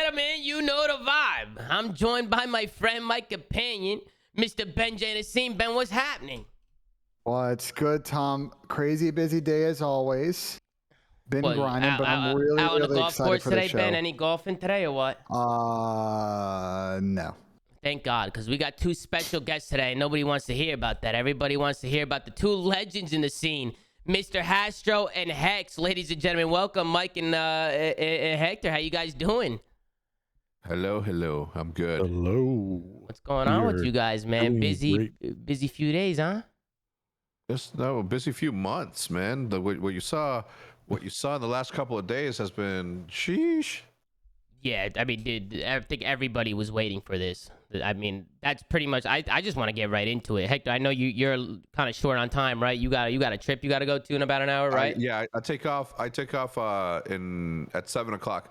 gentlemen, you know the vibe. I'm joined by my friend, my companion, Mr. Ben J. Nassim. Ben, what's happening? What's good, Tom? Crazy busy day as always. Been grinding, but I'm really on the golf excited course for today, the show. Ben? Any golfing today or what? No. Thank God, because we got two special guests today. Nobody wants to hear about that. Everybody wants to hear about the two legends in the scene, Mr. Hastro and Hecz. Ladies and gentlemen, welcome, Mike and Hector. How you guys doing? Hello. I'm good. Hello. What's going on with you guys, man? Busy few days, huh? Just no busy few months, man. What you saw in the last couple of days has been sheesh. Yeah, I mean, dude, I think everybody was waiting for this. I mean, that's pretty much. I just want to get right into it. Hector, I know you're kind of short on time, right? You got a trip you got to go to in about an hour, right? I take off. I take off at 7:00.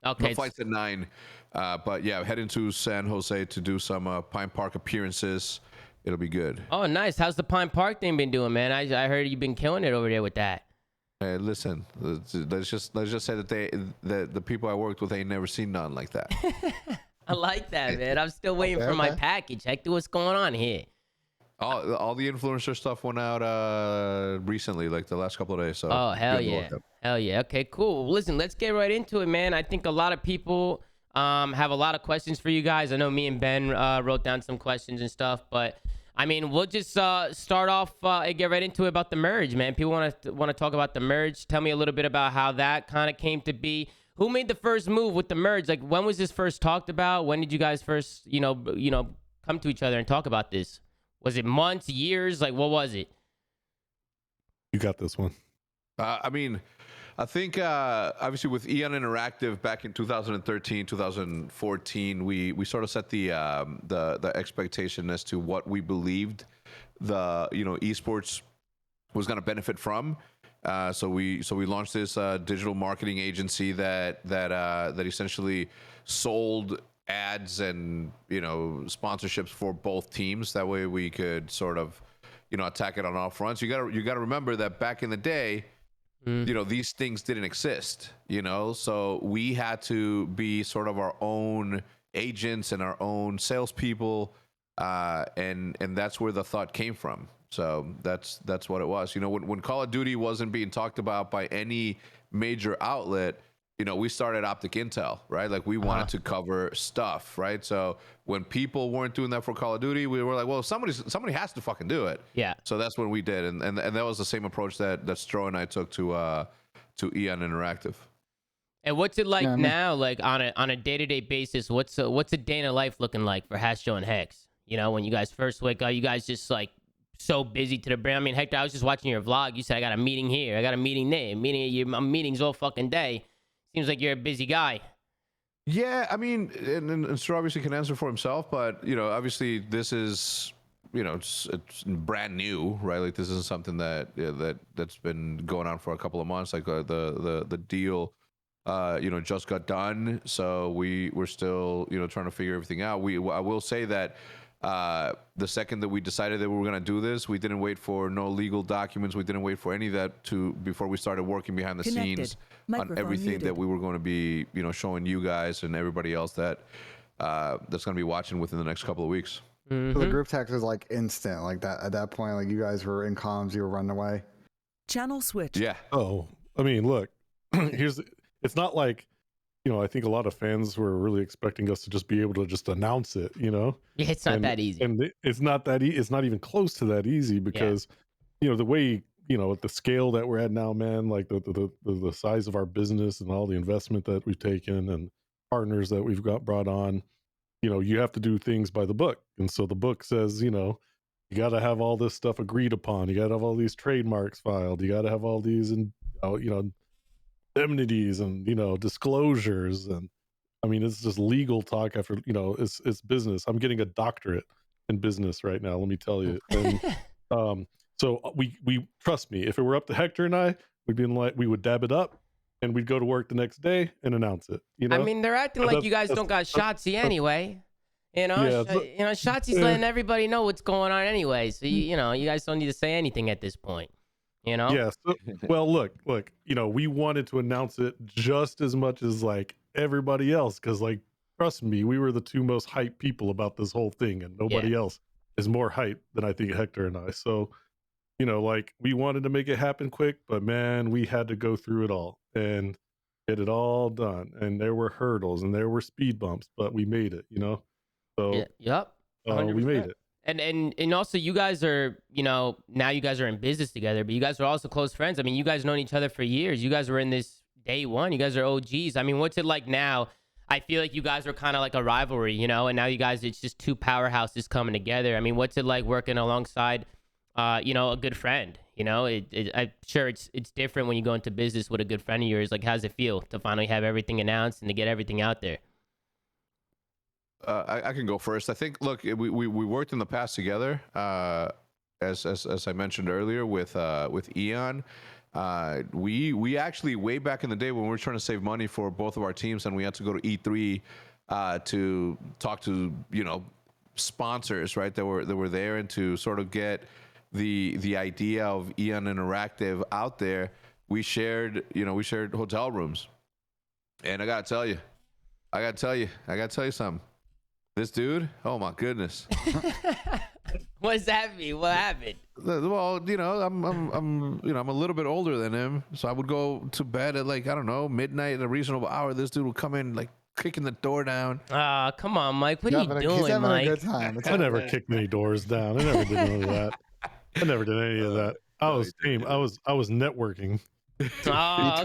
Okay. My flight's at 9. But yeah, heading to San Jose to do some Pine Park appearances. It'll be good. Oh, nice. How's the Pine Park thing been doing, man? I heard you've been killing it over there with that. Hey, listen. Let's just say that the people I worked with ain't never seen nothing like that. I like that, man. I'm still waiting for my package. Hector, what's going on here? All the influencer stuff went out recently, like the last couple of days. So oh, hell yeah. Hell yeah. Okay, cool. Well, listen, let's get right into it, man. I think a lot of people have a lot of questions for you guys. I know me and Ben wrote down some questions and stuff, but I mean, we'll just start off and get right into it about the merge, man. People want to talk about the merge. Tell me a little bit about how that kind of came to be. Who made the first move with the merge? Like, when was this first talked about? When did you guys first, come to each other and talk about this? Was it months, years? Like, what was it? You got this one. I mean, I think obviously with Eon Interactive back in 2013, 2014, we sort of set the expectation as to what we believed the esports was going to benefit from. So we launched this digital marketing agency that essentially sold ads and sponsorships for both teams. That way we could sort of attack it on all fronts. You gotta remember that back in the day, these things didn't exist, so we had to be sort of our own agents and our own salespeople, and that's where the thought came from. So that's what it was. When Call of Duty wasn't being talked about by any major outlet, we started OpTic Intel, right? Like, we wanted to cover stuff, right? So when people weren't doing that for Call of Duty, we were like, well, somebody has to fucking do it. Yeah. So that's what we did, and that was the same approach that Stro and I took to Eon Interactive. And what's it like now? Like, on a day-to-day basis, what's a day in a life looking like for Hastro and Hecz? When you guys first wake up, you guys just like so busy to the brain. I mean, Hector, I was just watching your vlog. You said, I got a meeting here, I got a meeting there, I'm meetings all fucking day. Seems like you're a busy guy. Yeah, I mean, and Stro obviously can answer for himself, but obviously this is it's brand new, right? Like, this isn't something that's been going on for a couple of months. Like, the deal just got done, so we're still trying to figure everything out. I will say that the second that we decided that we were going to do this, we didn't wait for no legal documents. We didn't wait for any of that before we started working behind the scenes on everything that we were going to be, showing you guys and everybody else that's going to be watching within the next couple of weeks. So the group text was like instant, like that. At that point, like, you guys were in comms, you were running away. Channel switch. Yeah. Oh, I mean, look, it's not like, I think a lot of fans were really expecting us to just be able to just announce it, Yeah, it's not that easy. And it's not that it's not even close to that easy because, the way, at the scale that we're at now, man, like the size of our business and all the investment that we've taken and partners that we've got brought on, you have to do things by the book. And so the book says, you got to have all this stuff agreed upon. You got to have all these trademarks filed. You got to have all these, and indemnities and disclosures, and I mean, it's just legal talk after it's business. I'm getting a doctorate in business right now, let me tell you. And so we trust me, if it were up to Hector and I, we would dab it up and we'd go to work the next day and announce it. I mean, they're acting like you guys don't got Shotzi anyway. Shotzi's letting everybody know what's going on anyway. So you guys don't need to say anything at this point. You know? Yeah. So, well, look, we wanted to announce it just as much as like everybody else, because like, trust me, we were the two most hyped people about this whole thing, and nobody else is more hyped than I think Hector and I. So, like we wanted to make it happen quick, but man, we had to go through it all and get it all done. And there were hurdles and there were speed bumps, but we made it. So Yep. we made it. And also you guys are, now you guys are in business together, but you guys are also close friends. I mean, you guys known each other for years. You guys were in this day one. You guys are OGs. I mean, what's it like now? I feel like you guys are kind of like a rivalry, and now you guys, it's just two powerhouses coming together. I mean, what's it like working alongside, a good friend? I'm sure it's different when you go into business with a good friend of yours. Like, how's it feel to finally have everything announced and to get everything out there? I can go first. I think, look, we worked in the past together, as I mentioned earlier with Eon. We actually, way back in the day when we were trying to save money for both of our teams, and we had to go to E3 to talk to sponsors, right, that were there, and to sort of get the idea of Eon Interactive out there. We shared hotel rooms, and I gotta tell you something. This dude, oh my goodness. What does that mean? What happened? Well, I'm a little bit older than him, so I would go to bed at like, I don't know, midnight at a reasonable hour. This dude would come in like kicking the door down. Ah, come on, Mike. What are you doing, he's having Mike? a good time. I never kicked any doors down. I never did any of that. I never did any of that. I was networking. Oh,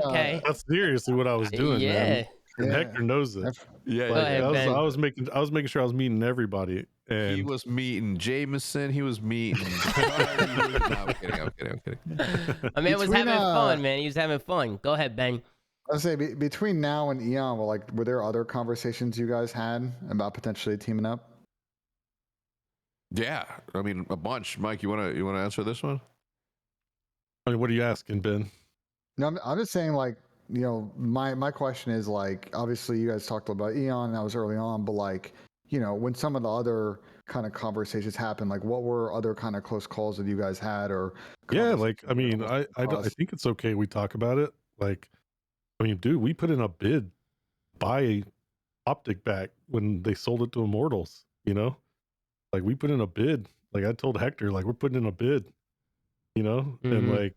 okay. That's seriously what I was doing, man. And Yeah. Hector knows it. Yeah, Go ahead, Ben. I was making sure I was meeting everybody. And he was meeting Jameson. He was meeting. No, I'm kidding. My man was having fun, man. He was having fun. Go ahead, Ben. I'll say between now and Eon, were there other conversations you guys had about potentially teaming up? Yeah, I mean, a bunch. Mike, you wanna answer this one? I mean, what are you asking, Ben? No, I'm just saying, like, my question is, like, obviously you guys talked about Eon, that was early on, but like, when some of the other kind of conversations happened, like what were other kind of close calls that you guys had? Or yeah, like, I mean, I think it's okay we talk about it. Like, I mean, dude, we put in a bid buy OpTic back when they sold it to Immortals, like we put in a bid. Like I told Hector, like we're putting in a bid, and like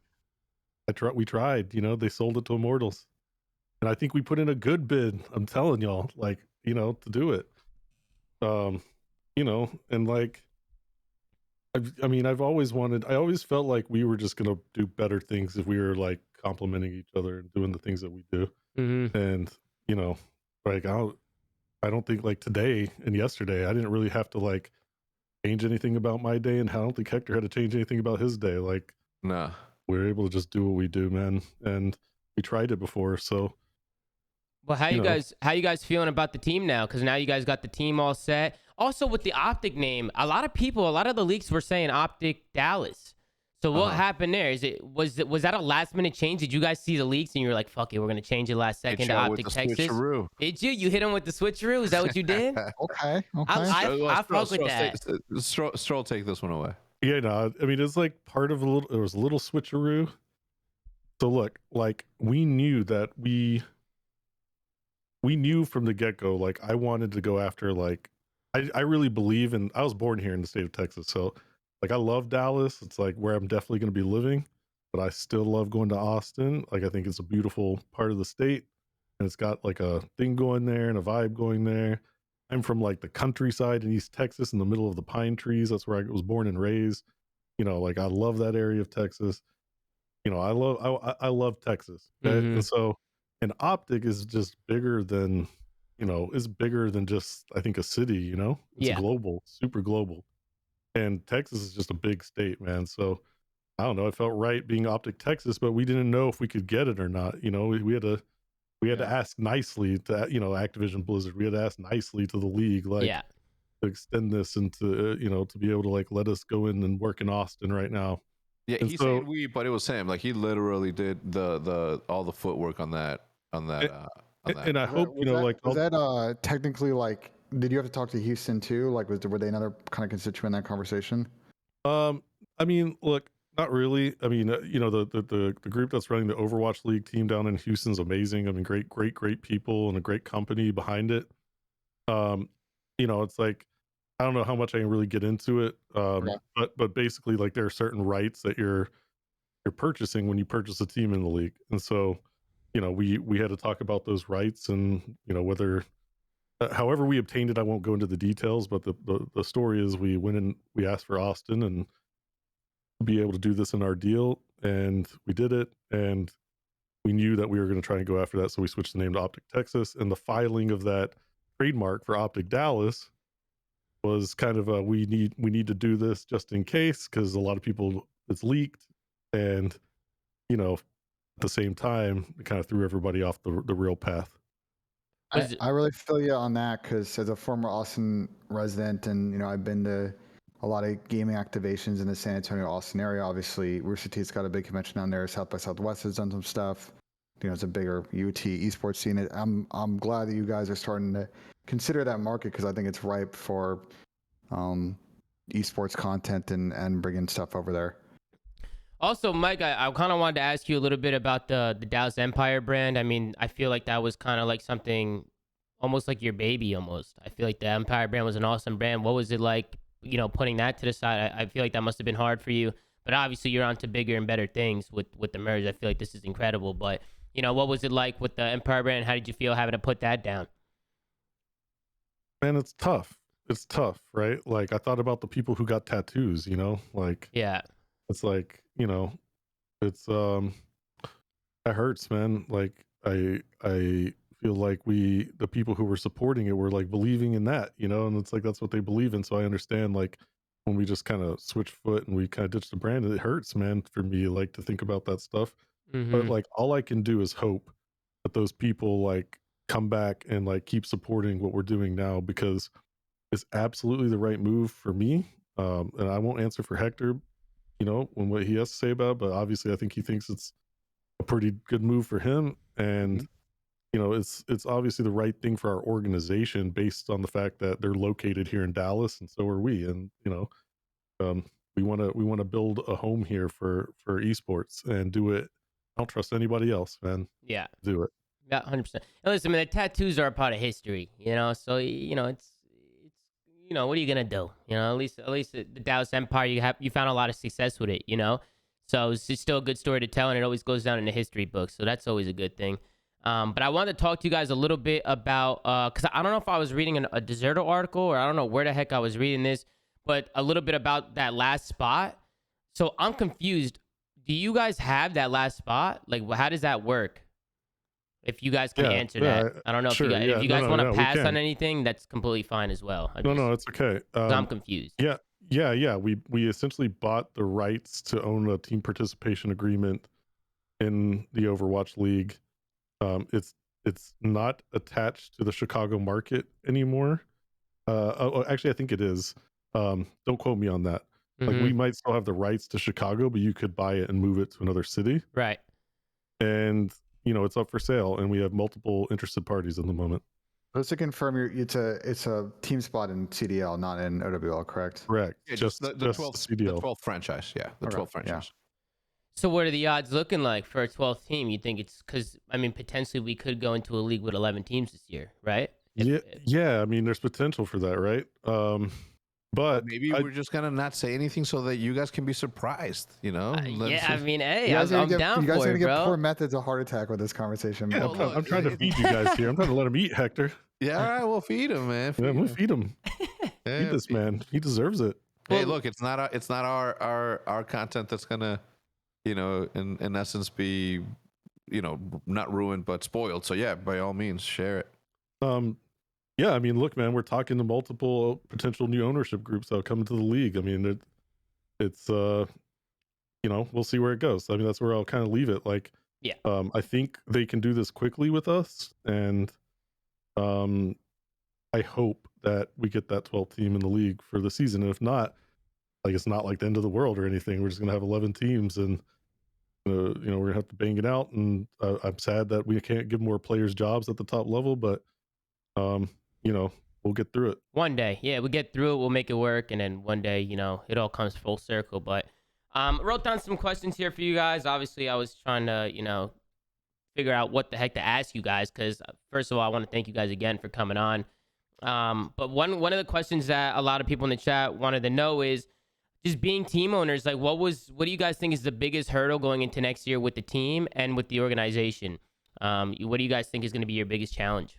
we tried, they sold it to Immortals, and I think we put in a good bid. I'm telling y'all, like, to do it. And like, I've always felt like we were just gonna do better things if we were like complimenting each other and doing the things that we do. And like I don't think like today and yesterday I didn't really have to like change anything about my day, and I don't think Hector had to change anything about his day. Like, nah, we were able to just do what we do, man, and we tried it before. So, well, how you guys feeling about the team now? Because now you guys got the team all set. Also, with the OpTic name, a lot of the leaks were saying OpTic Dallas. So what happened there? Was that a last minute change? Did you guys see the leaks and you were like, "Fuck it, we're gonna change it last second to OpTic Texas"? Switcheroo. Did you? You hit him with the switcheroo? Is that what you did? Okay. I fuck with that. Stroll, take this one away. Yeah, no, I mean, it's like part of there was a little switcheroo. So look, like we knew that we knew from the get-go, like I wanted to go after, like, I really believe in, I was born here in the state of Texas. So like, I love Dallas. It's like where I'm definitely going to be living, but I still love going to Austin. Like, I think it's a beautiful part of the state, and it's got like a thing going there and a vibe going there. I'm from like the countryside in East Texas in the middle of the pine trees. That's where I was born and raised. Like I love that area of Texas. I love Texas. Okay? And so, and OpTic is just bigger than, is bigger than just, I think, a city, it's global, super global. And Texas is just a big state, man. So I don't know. It felt right being OpTic Texas, but we didn't know if we could get it or not. We had to ask nicely to, Activision Blizzard. We had to ask nicely to the league, like, to extend this and to, to be able to like let us go in and work in Austin right now. Yeah, he said we, but it was him. Like he literally did the all the footwork on that. And I hope was that technically, like, did you have to talk to Houston too? Like, were they another kind of constituent in that conversation? I mean, look, Not really. I mean, the group that's running the Overwatch League team down in Houston's amazing. I mean, great people and a great company behind it. Um, it's like I don't know how much I can really get into it. Okay. But basically, like there are certain rights that you're purchasing when you purchase a team in the league, and so we had to talk about those rights and whether however we obtained it. I won't go into the details, but the story is we went and we asked for Austin and be able to do this in our deal, and we did it, and we knew that we were going to try and go after that, so we switched the name to OpTic Texas, and the filing of that trademark for OpTic Dallas was kind of a we need to do this just in case, because a lot of people it's leaked, and at the same time it kind of threw everybody off the real path. I really feel you on that, because as a former Austin resident, and I've been to a lot of gaming activations in the San Antonio, Austin area. Obviously, Rooster Teeth's got a big convention down there. South by Southwest has done some stuff. It's a bigger UT esports scene. I'm glad that you guys are starting to consider that market, because I think it's ripe for esports content and bringing stuff over there. Also, Mike, I kind of wanted to ask you a little bit about the Dallas Empire brand. I mean, I feel like that was kind of like something almost like your baby almost. I feel like the Empire brand was an awesome brand. What was it like, putting that to the side? I feel like that must have been hard for you. But obviously, you're on to bigger and better things with the merge. I feel like this is incredible. But, what was it like with the Empire brand? How did you feel having to put that down? Man, it's tough. It's tough, right? Like I thought about the people who got tattoos, like Yeah. it's like, it's that hurts, man. Like I feel like the people who were supporting it were like believing in that, and it's like that's what they believe in. So I understand, like when we just kind of switch foot and we kind of ditch the brand, it hurts, man, for me, like to think about that stuff. But like all I can do is hope that those people like come back and like keep supporting what we're doing now, because it's absolutely the right move for me. And I won't answer for Hector, when what he has to say about it, but obviously I think he thinks it's a pretty good move for him. And it's obviously the right thing for our organization based on the fact that they're located here in Dallas, and so are we. And we want to build a home here for esports and do it. I don't trust anybody else, man. Yeah. Do it. Yeah, 100%. And listen, man, the tattoos are a part of history, so it's what are you gonna do? At least the Dallas Empire, you found a lot of success with it, so it's still a good story to tell, and it always goes down in the history books, so that's always a good thing. But I wanted to talk to you guys a little bit about because I don't know if I was reading a Deserto article, or I don't know where the heck I was reading this, but a little bit about that last spot. So I'm confused. Do you guys have that last spot? Like, how does that work? If you guys can answer that. I don't know sure, if you guys want to pass on anything, that's completely fine as well. No, it's okay. I'm confused. Yeah. We essentially bought the rights to own a team participation agreement in the Overwatch League. It's not attached to the Chicago market anymore. Actually, I think it is. Don't quote me on that. Like we might still have the rights to Chicago, but you could buy it and move it to another city. Right. And it's up for sale, and we have multiple interested parties at the moment. Just to confirm, it's a team spot in CDL, not in OWL, correct? Correct. Yeah, just the 12th CDL. The 12th franchise. Yeah, the 12th franchise. Yeah. So what are the odds looking like for a 12th team? You think it's because, potentially we could go into a league with 11 teams this year, right? Yeah. I mean, there's potential for that, right? But maybe we're just gonna not say anything so that you guys can be surprised, hey, You I'm guys are down gonna for it, give bro. poor Methodz a heart attack with this conversation. Yeah, man. I'm trying to feed you guys here. I'm trying to let him eat, Hector. Yeah, all right, we'll feed him, man. We'll feed him. Yeah, Feed this man. He deserves it. Hey, look, it's not our content that's gonna, in essence be, not ruined but spoiled. So yeah, by all means, share it. Yeah, look, man, we're talking to multiple potential new ownership groups that will come into the league. It's we'll see where it goes. That's where I'll kind of leave it. Like, yeah, I think they can do this quickly with us, and I hope that we get that 12th team in the league for the season. And if not, like, it's not like the end of the world or anything. We're just gonna have 11 teams, and we're gonna have to bang it out. And I'm sad that we can't give more players jobs at the top level, but we'll get through it. One day, yeah, we'll get through it. We'll make it work, and then one day, it all comes full circle. But Wrote down some questions here for you guys. Obviously, I was trying to, figure out what the heck to ask you guys, because first of all, I want to thank you guys again for coming on. But one of the questions that a lot of people in the chat wanted to know is just being team owners. Like, what do you guys think is the biggest hurdle going into next year with the team and with the organization? What do you guys think is going to be your biggest challenge?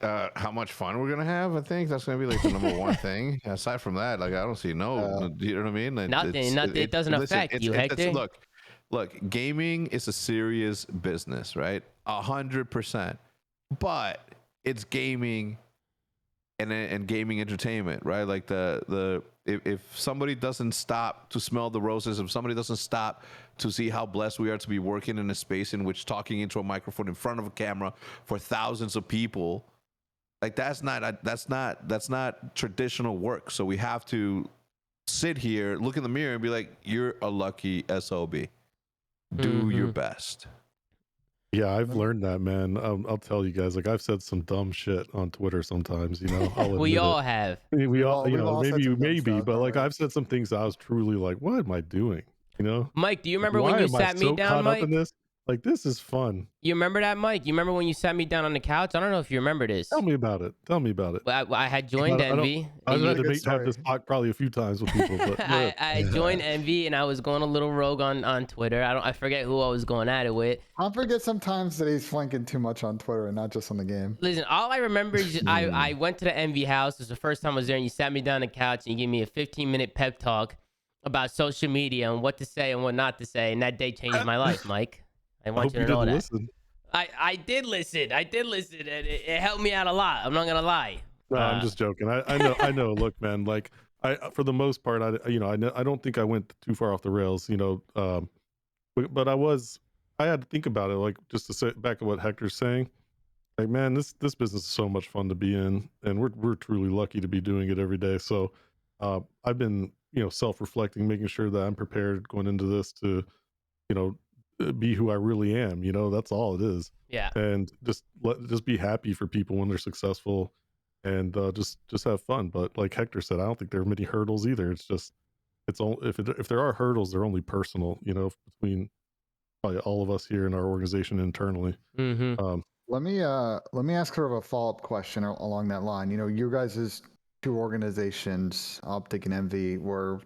How much fun we're gonna have. I think that's gonna be like the number one thing. Aside from that, like I don't see you know what I mean? Nothing. It doesn't affect you, Hector. Look, gaming is a serious business, right? 100%. But it's gaming and gaming entertainment, right? Like if somebody doesn't stop to smell the roses, if somebody doesn't stop to see how blessed we are to be working in a space in which talking into a microphone in front of a camera for thousands of people, like that's not traditional work. So we have to sit here, look in the mirror, and be like, "You're a lucky SOB. Do your best." Yeah, I've learned that, man. I'll tell you guys, like I've said some dumb shit on Twitter sometimes, We all have. We all, we've all said some dumb maybe, stuff, but like right? I've said some things I was truly like, what am I doing? Mike, do you remember Why when you am I sat me so down, caught up Mike? in this? Like, this is fun. You remember that, Mike? You remember when you sat me down on the couch? I don't know if you remember this. Tell me about it. I had joined Envy. I've had good to have this story. talk probably a few times with people, but I joined Envy and I was going a little rogue on Twitter. I forget who I was going at it with. I forget sometimes that he's flanking too much on Twitter and not just on the game. Listen, all I remember is I went to the Envy house. It was the first time I was there, and you sat me down on the couch and you gave me a 15-minute pep talk about social media and what to say and what not to say. And that day changed my life, Mike. I want you to know that. Listen. I did listen. And it helped me out a lot. I'm not gonna lie. No, I'm just joking. I know. Look, man, like for the most part, I don't think I went too far off the rails, but I had to think about it, like just to say back to what Hector's saying. Like, man, this business is so much fun to be in, and we're truly lucky to be doing it every day. So I've been, self-reflecting, making sure that I'm prepared going into this to, be who I really am. That's all it is. Yeah. And just be happy for people when they're successful, and just have fun. But like Hector said, I don't think there are many hurdles either. It's all if there are hurdles, they're only personal. Between probably all of us here in our organization internally. Let me ask sort of a follow-up question along that line. You guys' two organizations, OpTic and Envy, were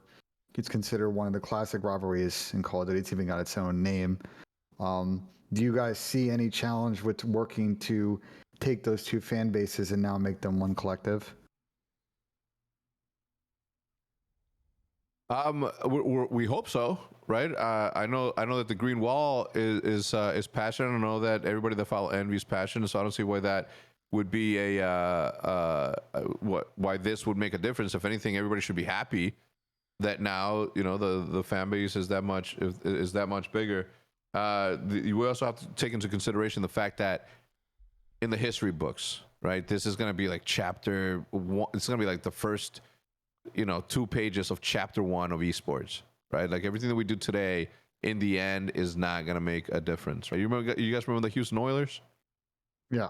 it's considered one of the classic rivalries in Call of Duty. It's even got its own name. Do you guys see any challenge with working to take those two fan bases and now make them one collective? We hope so, right? I know that the Green Wall is passionate. I know that everybody that follows Envy is passionate, so I don't see why that would be why this would make a difference. If anything, everybody should be happy that now the fan base is that much bigger. We also have to take into consideration the fact that in the history books, right, this is going to be like chapter one. It's going to be like the first 2 pages of chapter 1 of esports, right? Like everything that we do today in the end is not going to make a difference, right? You guys remember the Houston Oilers? Yeah.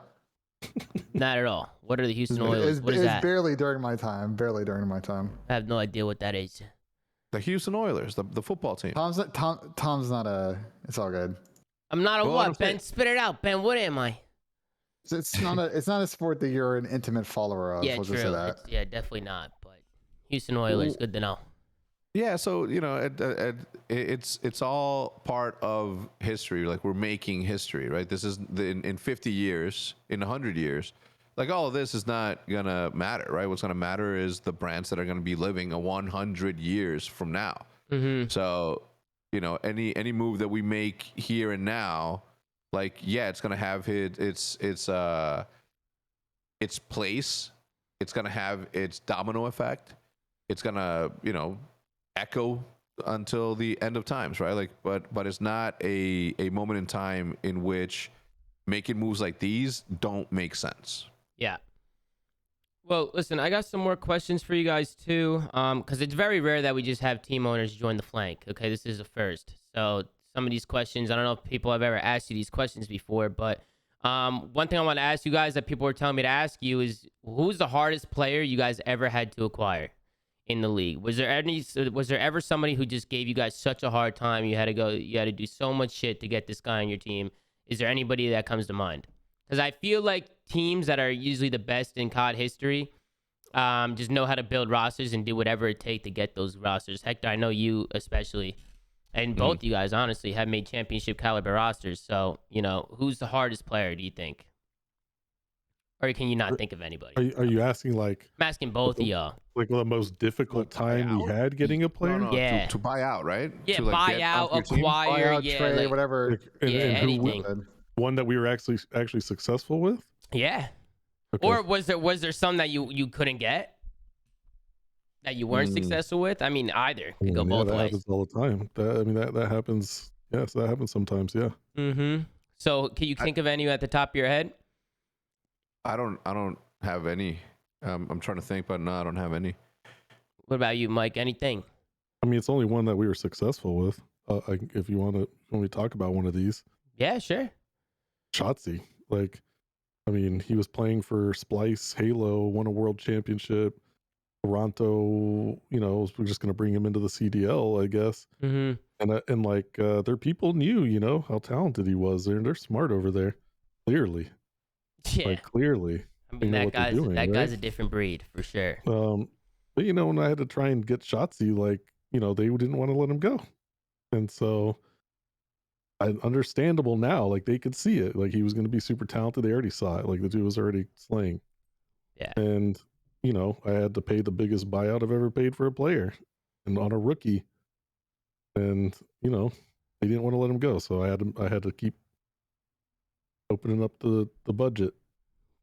Not at all. What are the Houston Oilers? What is that? Barely during my time. I have no idea what that is. The Houston Oilers, the football team. Tom's not a. It's all good. I'm not a what, Ben? Spit it out, Ben. What am I? It's not a sport that you're an intimate follower of. Yeah, we'll true. Just say that. Yeah, definitely not. But Houston Oilers, good to know. Yeah, so it's all part of history. Like we're making history, right? This is in 50 years, in 100 years. Like all of this is not gonna matter, right? What's gonna matter is the brands that are gonna be living 100 years from now. So, any move that we make here and now, like it's gonna have its place. It's gonna have its domino effect. It's gonna echo until the end of times, right? Like, but it's not a moment in time in which making moves like these don't make sense. Yeah. Well, listen, I got some more questions for you guys too, because it's very rare that we just have team owners join the flank. Okay, this is a first. So some of these questions, I don't know if people have ever asked you these questions before, but one thing I want to ask you guys that people were telling me to ask you is, who's the hardest player you guys ever had to acquire in the league. Was there ever somebody who just gave you guys such a hard time? You had to do so much shit to get this guy on your team. Is there anybody that comes to mind? Because I feel like teams that are usually the best in COD history just know how to build rosters and do whatever it takes to get those rosters. Hector, I know you especially, and both you guys honestly have made championship caliber rosters. So, who's the hardest player, do you think? Or can you not think of anybody? Are you asking like I'm asking both of y'all. like the most difficult time we had getting a player? No, Yeah. to buy out, right? Yeah, to, like, buy get out, onto your team? acquire, Buyout, yeah, trade, like, whatever. Like, and anything. One that we were actually successful with? Yeah. Okay. Or was there some that you couldn't get? That you weren't successful with? I mean, either. Could go both that ways. happens all the time. That happens. Yes, that happens sometimes. Yeah. Mm-hmm. So, can you think of any at the top of your head? I don't have any. I'm trying to think, but no, I don't have any. What about you, Mike? Anything? I mean, it's only one that we were successful with. If you want to talk about one of these, Yeah, sure. Shotzi. Like, I mean, he was playing for Splice, Halo, won a world championship. Toronto, we're just going to bring him into the CDL, I guess. Mm-hmm. And like their people knew, how talented he was. They're smart over there, clearly. Yeah. Like clearly. I they mean, know that what they're doing, guy's right? a different breed for sure. But when I had to try and get Shotzi, like they didn't want to let him go, and so understandable now. Like they could see it. Like he was going to be super talented. They already saw it. Like the dude was already slaying. Yeah. And I had to pay the biggest buyout I've ever paid for a player, and on a rookie. And they didn't want to let him go, so I had to keep opening up the budget.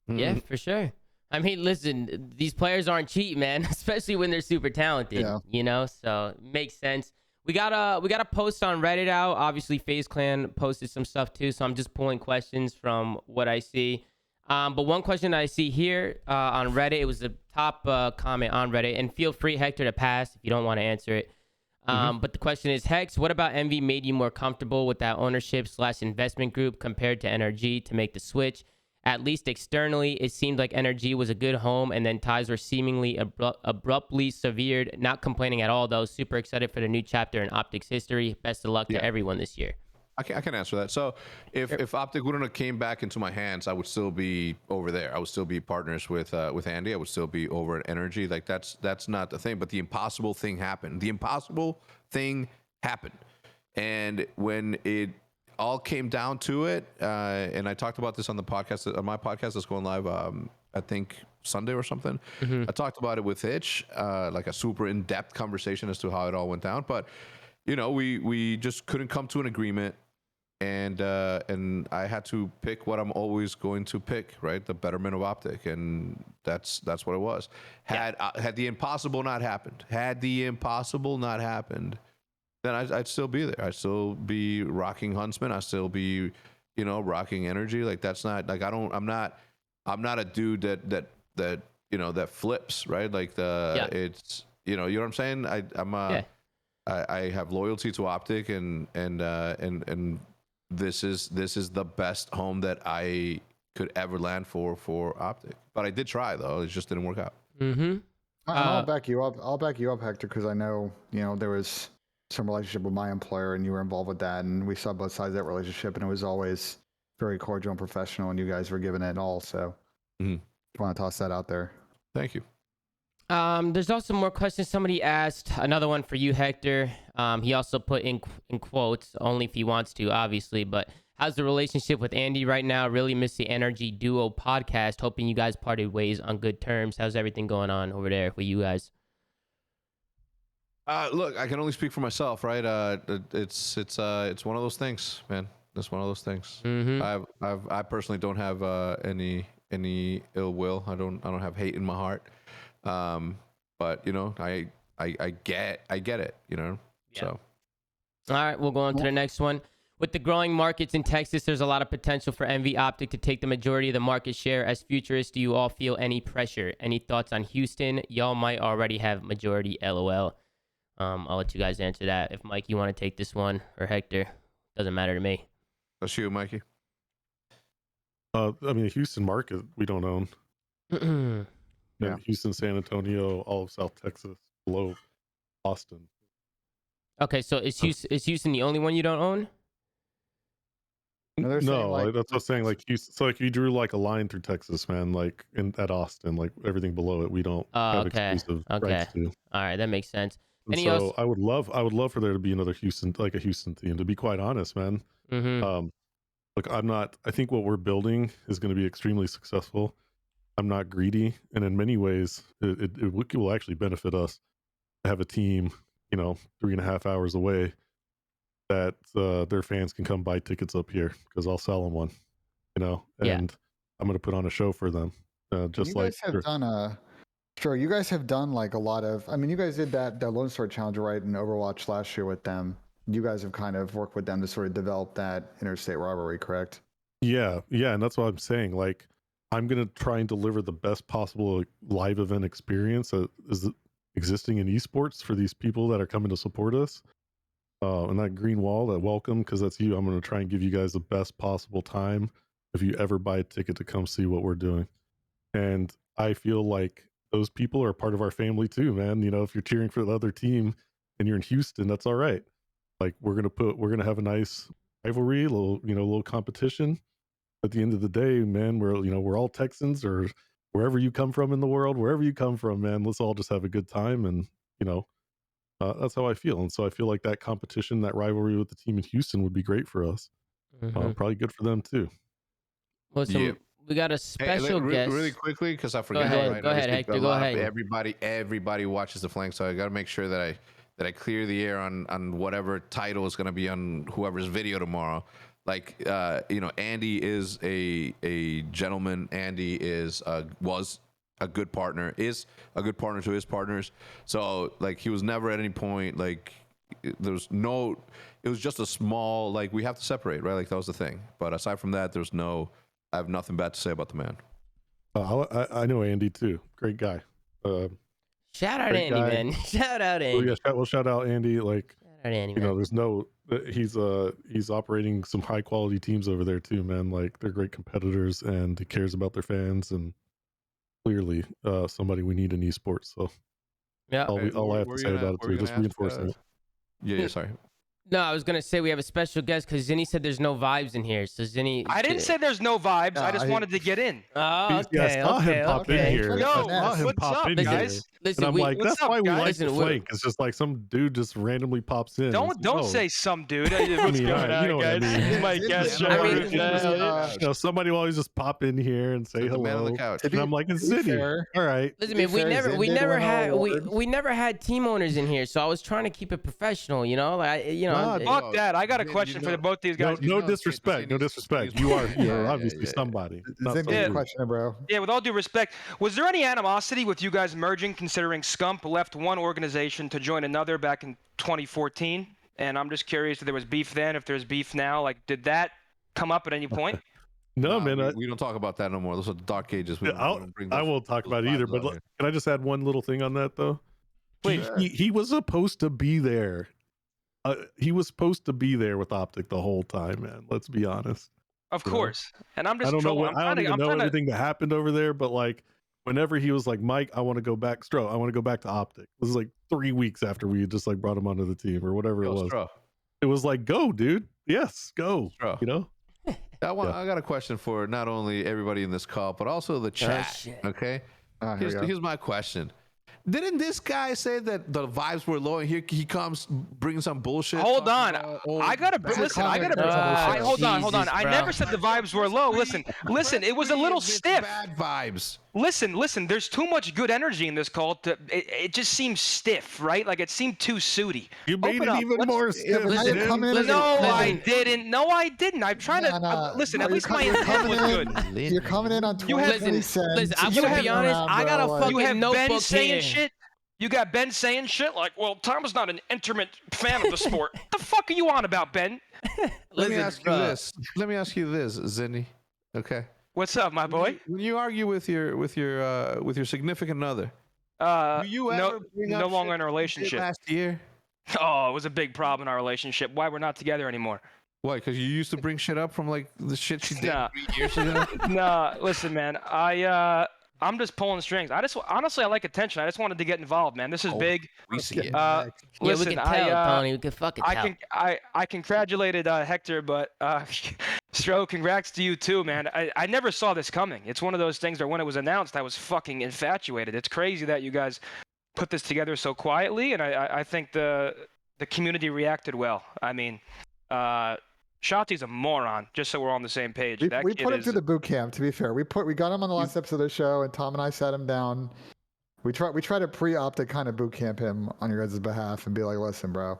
Yeah, for sure. I mean, listen, these players aren't cheap, man, especially when they're super talented. Yeah. So it makes sense. We got a post on Reddit out. Obviously, FaZe Clan posted some stuff too, so I'm just pulling questions from what I see. But one question I see here on Reddit, it was the top comment on Reddit, and feel free, Hector, to pass if you don't want to answer it. But the question is, Hex, what about Envy made you more comfortable with that ownership/investment group compared to NRG to make the switch? At least externally, it seemed like NRG was a good home, and then ties were seemingly abruptly severed. Not complaining at all, though. Super excited for the new chapter in OpTic's history. Best of luck to everyone this year. I can answer that. So if OpTic wouldn't have came back into my hands, I would still be over there. I would still be partners with Andy. I would still be over at Energy. Like that's not the thing. But the impossible thing happened. The impossible thing happened. And when it all came down to it, and I talked about this on the podcast, on my podcast that's going live, I think Sunday or something. I talked about it with Hitch, like a super in-depth conversation as to how it all went down. But we just couldn't come to an agreement. And I had to pick what I'm always going to pick, right? The betterment of OpTic, and that's what it was. Had the impossible not happened, then I'd still be there. I'd still be rocking Huntsman. I'd still be, rocking Energy. Like that's not like I'm not a dude that flips, right? Like it's you know what I'm saying. I have loyalty to OpTic, and this is the best home that I could ever land for OpTic. But I did try though; it just didn't work out. I'll back you up. I'll back you up, Hector, because I know there was some relationship with my employer, and you were involved with that, and we saw both sides of that relationship, and it was always very cordial and professional, and you guys were giving it all. So, I want to toss that out there. Thank you. There's also more questions. Somebody asked another one for you, Hector. He also put in quotes, only if he wants to, obviously, but how's the relationship with Andy right now? Really miss the NRG Duo podcast. Hoping you guys parted ways on good terms. How's everything going on over there with you guys? Look, I can only speak for myself, right? It's one of those things, man. It's one of those things. I personally don't have any ill will. I don't have hate in my heart. But I get it, Yeah. So. All right, we'll go on to the next one. With the growing markets in Texas, there's a lot of potential for Envy OpTic to take the majority of the market share. As futurists, do you all feel any pressure? Any thoughts on Houston? Y'all might already have majority, LOL. I'll let you guys answer that. If Mike, you want to take this one, or Hector, doesn't matter to me. That's you, Mikey. I mean, the Houston market we don't own. Yeah. Houston, San Antonio, all of South Texas. below Austin. Okay, so is Houston the only one you don't own? No, they're saying, No, like, that's what I'm saying. Like Houston, so like you drew like a line through Texas, man. Like at Austin, like everything below it, we don't have Okay. exclusive Okay. rights to. All right, that makes sense. And Any so else? I would love for there to be another Houston, like a Houston team. To be quite honest, man. Mm-hmm. Look, I think what we're building is going to be extremely successful. I'm not greedy, and in many ways, it will actually benefit us to have a team, 3.5 hours away, that their fans can come buy tickets up here because I'll sell them one, and Yeah. I'm going to put on a show for them. Just you like guys have done sure, you guys have done like a lot of. I mean, you guys did that Lone Star Challenge right in Overwatch last year with them. You guys have kind of worked with them to sort of develop that interstate rivalry, correct? Yeah, and that's what I'm saying. Like, I'm gonna try and deliver the best possible live event experience that is existing in esports for these people that are coming to support us. And that green wall, that welcome, because that's you. I'm gonna try and give you guys the best possible time if you ever buy a ticket to come see what we're doing. And I feel like those people are part of our family too, man. If you're cheering for the other team and you're in Houston, that's all right. Like, we're gonna have a nice rivalry, a little competition. At the end of the day, man, we're all Texans, or wherever you come from in the world, wherever you come from, man, let's all just have a good time. And that's how I feel. And so I feel like that competition, that rivalry with the team in Houston would be great for us. Mm-hmm. Probably good for them too. Listen, we got a special guest. Really quickly, because I forgot. Go ahead, Hector. Go ahead. Everybody watches the flank, so I got to make sure that I clear the air on whatever title is going to be on whoever's video tomorrow. Like, Andy is a gentleman. Andy was a good partner, is a good partner to his partners. So, like, he was never at any point, like, it was just a small, like, we have to separate, right? Like, that was the thing. But aside from that, I have nothing bad to say about the man. I know Andy too. Great guy. Shout out Andy, man. Shout out Andy. Shout out Andy. Like, shout out Andy, man. he's operating some high quality teams over there too, man. Like, they're great competitors, and he cares about their fans, and clearly somebody we need in esports. So yeah, all I have to say about it too, just reinforcing it. Yeah, sorry. No, I was gonna say we have a special guest because Zinni said there's no vibes in here. So Zinni, I didn't say there's no vibes. I just wanted to get in. Oh, okay, I saw him pop in here. Yo, I saw him what's pop up, in guys? here. Listen, And I'm like, that's why we like the Listen, flank. It's just like some dude just randomly pops in. Don't say some dude. What's going on, you know what I guys? mean. This is my guest. I mean, somebody will always just pop in here and say hello. Man on the couch. And I'm like, it's Zinni. All right. Listen, man, we never had team owners in here, so I was trying to keep it professional. Fuck that. I got a question for both these guys. No disrespect. No disrespect. You're obviously somebody. Zinni, question, bro. Yeah, with all due respect, was there any animosity with you guys merging, considering Scump left one organization to join another back in 2014? And I'm just curious if there was beef then, if there's beef now. Like, did that come up at any point? No, man. We don't talk about that no more. Those are dark ages. I won't talk about it either. But can I just add one little thing on that, though? Please. He was supposed to be there. He was supposed to be there with OpTic the whole time, man. Let's be honest. Of course. And I'm just I don't know trolling. I don't even know everything that happened over there, but like, whenever he was like, Mike, I want to go back to OpTic. This is like 3 weeks after we just like brought him onto the team or whatever it was. It was like, go, dude. Yes, go. I got a question for not only everybody in this call, but also the chat. Okay. Here's my question. Didn't this guy say that the vibes were low and here he comes bringing some bullshit? Hold on. I gotta listen. Hold on. I never said the vibes were low. Listen. It was a little stiff. Bad vibes. Listen. There's too much good energy in this call. It just seems stiff, right? Like, it seemed too sooty. You made it even more stiff. I didn't. No, I didn't. I'm trying to listen. At least my intent was good. You're coming in on 20 cents. Listen, I'm gonna be honest. I got a fucking notebook here. You got Ben saying shit like, well, Tom is not an intimate fan of the sport. What the fuck are you on about, Ben? Let me ask you this, Zinni. Okay. What's up, my boy? When you argue with your significant other, do you ever no longer in a relationship? Last year? Oh, it was a big problem in our relationship. Why we're not together anymore? Why? Because you used to bring shit up from like the shit she did 3 years ago? Nah, listen, man. I'm just pulling strings. Honestly, I like attention. I just wanted to get involved, man. This is big. We see it. Yeah, Listen, we can tell, Tony. We can fucking tell. I congratulated Hector, but Stro, congrats to you too, man. I never saw this coming. It's one of those things where when it was announced, I was fucking infatuated. It's crazy that you guys put this together so quietly, and I think the community reacted well. I mean, Shotzi's a moron, just so we're on the same page. We put him through the boot camp, to be fair. We got him on the last episode of the show, and Tom and I sat him down. We try to pre-OpTic kind of boot camp him on your guys' behalf and be like, listen, bro.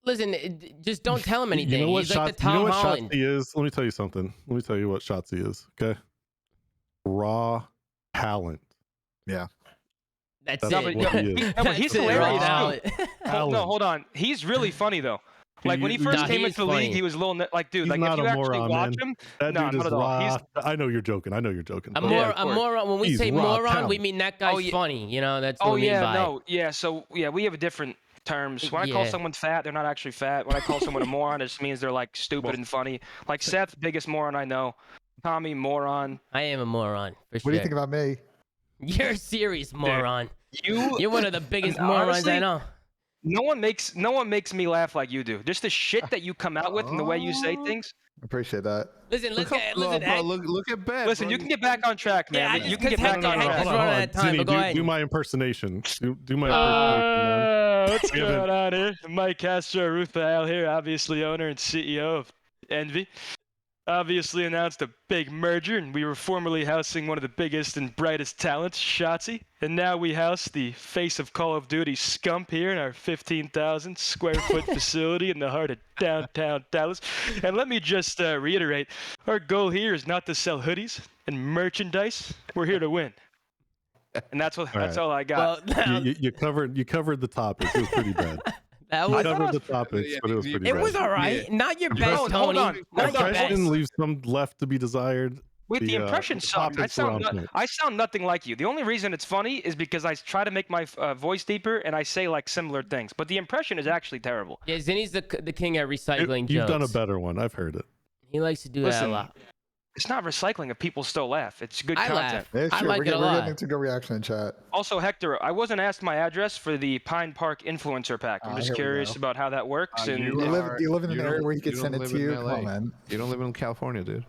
Listen, just don't tell him anything. You know what He's like the Tom Holland. Shotzi is? Let me tell you something. Let me tell you what Shotzi is, okay? Raw talent. Yeah. That's what it. he is. No, but he's That's it, hilarious. raw No, hold on. He's really funny though. Like when he first came into the league, he was a little like, dude. He's Like not if you a actually moron, watch man. him, That no, dude not is at all. raw. He's I know you're joking. I know you're joking. A but- moron. When we He's say raw moron, talent. we mean that guy's Oh, yeah. funny. You know, that's what we mean by it. So we have different terms. When I call Yeah. someone fat, they're not actually fat. When I call someone a moron, it just means they're like stupid and funny. Like Seth, biggest moron I know. Tommy, moron. I am a moron for sure. What do you think about me? You're a serious moron. You. You're one of the biggest morons honestly, I know. No one makes me laugh like you do. Just the shit that you come out with and the way you say things. Appreciate that. Listen, Look at Ben. Listen, you can get back on track, man. Yeah, you can get because back on Hector's track. running out of time, but go ahead. Do my impersonation. Do my impersonation, man. What's We haven't- going on here? Mike Castro, Rufael here, obviously owner and CEO of Envy. Obviously announced a big merger, and we were formerly housing one of the biggest and brightest talents, Shotzi. And now we house the face of Call of Duty, Scump, here in our 15,000 square foot facility in the heart of downtown Dallas. And let me just reiterate, our goal here is not to sell hoodies and merchandise. We're here to win. And that's all I got. Well, You covered the topic. It was pretty bad. that You was, covered the topics, but it was pretty it bad. was all right. Not your best, Hold Tony. on. Not The your best. impression leaves some left to be desired. Wait, the impression sucked. topics were on point. I sound nothing like you. The only reason it's funny is because I try to make my voice deeper and I say like similar things. But the impression is actually terrible. Yeah, Zinni's the king at recycling You've jokes. done a better one. I've heard it. He likes to do that a Listen, lot. It's not recycling if people still laugh. It's good I content. laugh. Yeah, I sure. like we're it a we're lot. getting into good reaction in chat. Also, Hector, I wasn't asked my address for the Pine Park Influencer Pack. I'm just here we curious go. about how that works. And Do you live in an area where you could don't send it live to in you? LA. Come on, man. You don't live in California, dude.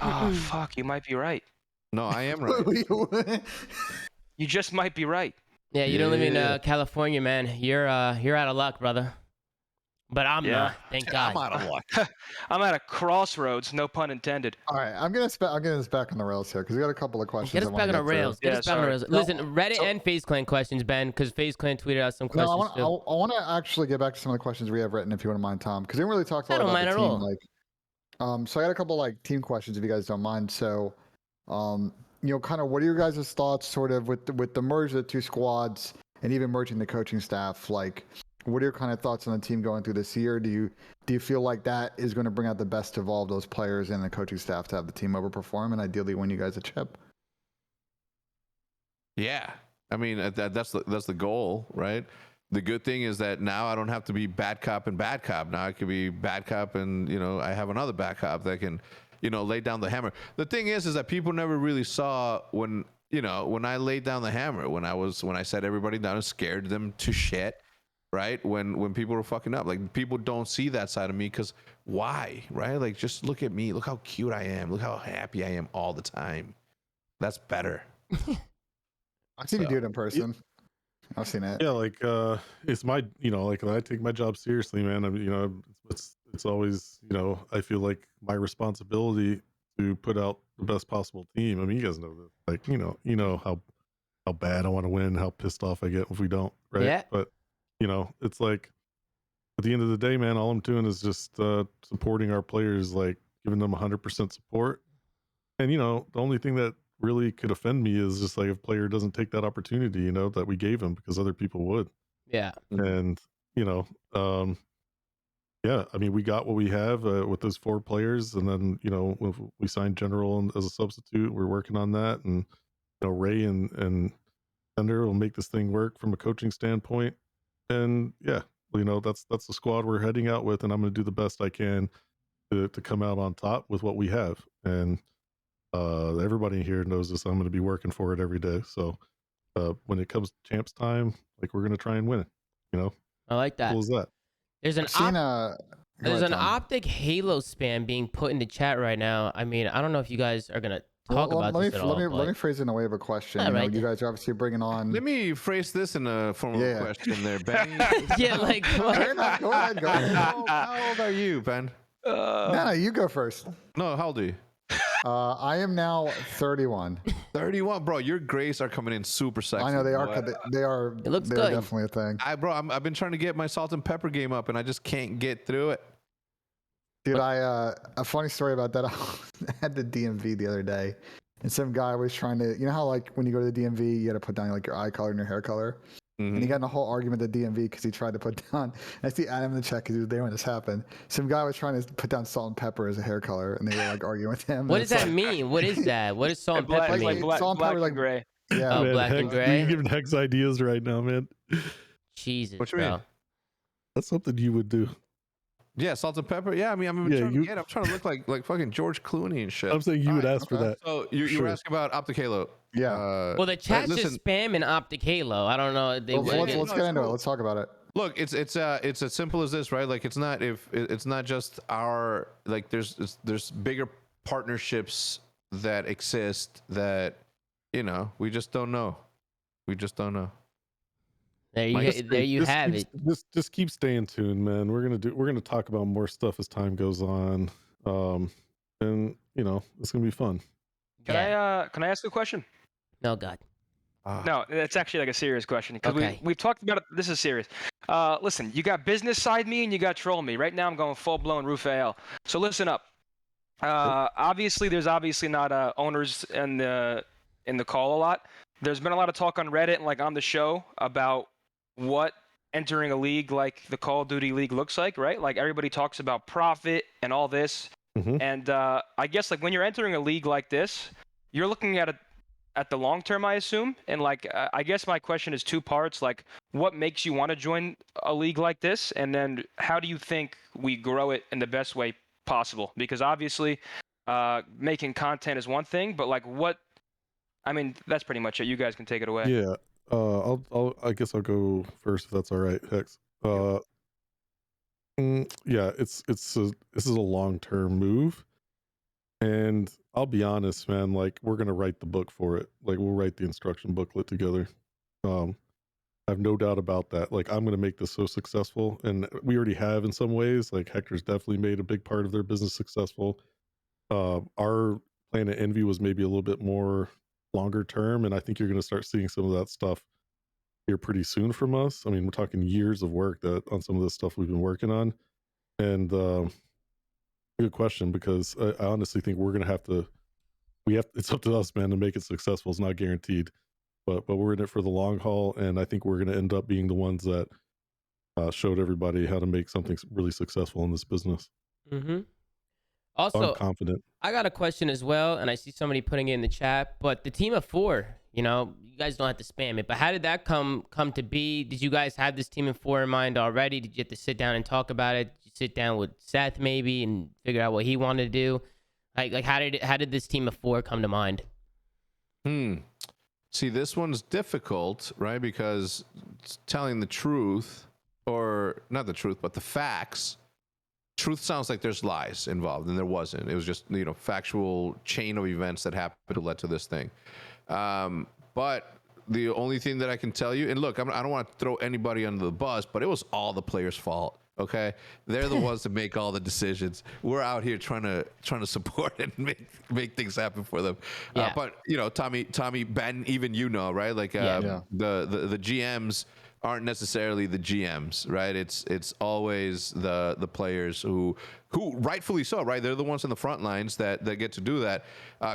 oh fuck, you might be right. No, I am right. You just might be right. Yeah, you don't live in Yeah. California, man. You're out of luck, brother. But I'm Yeah. not. Thank God. I'm out of luck. I'm at a crossroads, no pun intended. All right, I'm getting us back on the rails here because we got a couple of questions. Get us I back wanna on the get to. rails. Get Yeah, us back on the rails. No, Listen, Reddit so- and FaZe Clan questions, Ben, because FaZe Clan tweeted out some No, questions too. I want to actually get back to some of the questions we have written, if you wouldn't mind, Tom, because we haven't really talked a I lot don't about mind the at team. all. So I got a couple like team questions, if you guys don't mind. So, kind of what are your guys' thoughts, sort of, with the merge of the two squads and even merging the coaching staff? Like, what are your kind of thoughts on the team going through this year? Do you feel like that is going to bring out the best of all of those players and the coaching staff to have the team overperform and ideally win you guys a chip? Yeah, I mean that's the goal, right? The good thing is that now I don't have to be bad cop and bad cop. Now I could be bad cop and I have another bad cop that can lay down the hammer. The thing is that people never really saw when I laid down the hammer, when I set everybody down and scared them to shit, right? When people were fucking up, like people don't see that side of me because why, right? Like just look at me, look how cute I am, look how happy I am all the time. That's better. I've seen you do it in person. I've seen it. Yeah, like it's my like I take my job seriously, man. I mean, it's always I feel like my responsibility to put out the best possible team. I mean, you guys know this. Like how bad I want to win, how pissed off I get if we don't, right? Yeah. But it's like at the end of the day, man, all I'm doing is just supporting our players, like giving them 100% support. And the only thing that really could offend me is just like if a player doesn't take that opportunity, that we gave him because other people would. Yeah. And yeah, I mean, we got what we have with those 4 players, and then we signed General as a substitute. We're working on that, and Ray and Thunder will make this thing work from a coaching standpoint. And yeah, that's the squad we're heading out with, and I'm going to do the best I can to come out on top with what we have. And Everybody here knows this. I'm going to be working for it every day. So when it comes to champs time, like we're going to try and win it. You know, I like that. cool as that. There's an I've seen go there's ahead, an Tom. OpTic Halo spam being put in the chat right now. I mean, I don't know if you guys are gonna talk about this at all. Let me phrase it in a way of a question. Yeah, You know, right. you guys are obviously bringing on. Let me phrase this in a form of a question there, Ben. Yeah, like what? Fair enough. Go ahead. Go ahead. How old are you, Ben? No, you go first. No, how old are you? I am now 31. 31, bro. Your grays are coming in super sexy. I know they are. boy. They are. It looks they good. are definitely a thing. I've been trying to get my salt and pepper game up, and I just can't get through it. Dude, a funny story about that. I had the DMV the other day, and some guy was trying to, you know how like when you go to the DMV, you got to put down like your eye color and your hair color. And he got in a whole argument at the DMV because he tried to put down. I see Adam in the chat because he was there when this happened. Some guy was trying to put down salt and pepper as a hair color, and they were like arguing with him. What does that mean? What is that? What does salt and pepper mean? Black, Salt and black pepper, and like- gray. Yeah. Oh, Man, black and Hex, gray? You're giving Hex ideas right now, man. Jesus, What you bro. mean? That's something you would do. Yeah, salt and pepper. Yeah, I mean, I'm Yeah, trying to look like fucking George Clooney and shit. I'm saying you would Alright, ask for okay. that. So you were Sure. asking about OpTic Halo. Yeah. Well, the chat's listen, just spamming OpTic Halo. I don't know. They Let's yeah, would- yeah. let's No, get it's into it. cool. Let's talk about it. Look, it's as simple as this, right? Like it's not just our like there's bigger partnerships that exist that we just don't know. We just don't know. There you, Mike, there you have it. Just keep staying tuned, man. We're gonna talk about more stuff as time goes on. And it's gonna be fun. Can I ask a question? No, God. No, it's actually like a serious question because Okay. we've talked about it. This is serious. Listen, you got business side me and you got troll me. Right now, I'm going full blown Rufael. So listen up. Obviously, there's not owners in the call a lot. There's been a lot of talk on Reddit and like on the show about what entering a league like the Call of Duty League looks like, right? Like everybody talks about profit and all this. Mhm. And I guess like when you're entering a league like this, you're looking at the long term, I assume. And like, I guess my question is two parts. Like, what makes you want to join a league like this? And then how do you think we grow it in the best way possible? Because obviously, making content is one thing, but like I mean, that's pretty much it. You guys can take it away. Yeah. I guess I'll go first if that's all right, Hex. Yeah, this is a long-term move. And I'll be honest, man, like we're gonna write the book for it. Like we'll write the instruction booklet together. I have no doubt about that. Like I'm gonna make this so successful, and we already have in some ways. Like Hector's definitely made a big part of their business successful. Our Planet Envy was maybe a little bit more longer term, and I think you're gonna start seeing some of that stuff here pretty soon from us. I mean, we're talking years of work on some of this stuff we've been working on, and good question, because I honestly think we're gonna have to. It's up to us, man, to make it successful. It's not guaranteed, but we're in it for the long haul, and I think we're gonna end up being the ones that showed everybody how to make something really successful in this business. Mm-hmm. So Also, I'm confident. I got a question as well, and I see somebody putting it in the chat. But the team of four, you guys don't have to spam it. But how did that come to be? Did you guys have this team of four in mind already? Did you have to sit down and talk about it? Did you sit down with Seth maybe and figure out what he wanted to do? Like how did this team of four come to mind? See, this one's difficult, right? Because it's telling the truth, or not the truth, but the facts. Truth sounds like there's lies involved, and there wasn't. It was just factual chain of events that happened that led to this thing. But the only thing that I can tell you, and look, I don't want to throw anybody under the bus, but it was all the players' fault. Okay, they're the ones that make all the decisions. We're out here trying to support and make things happen for them. Yeah. But Tommy, Ben, even right? Like Yeah. the GMs aren't necessarily the GMs, right? It's always the players who rightfully so, right? They're the ones in the front lines that get to do that.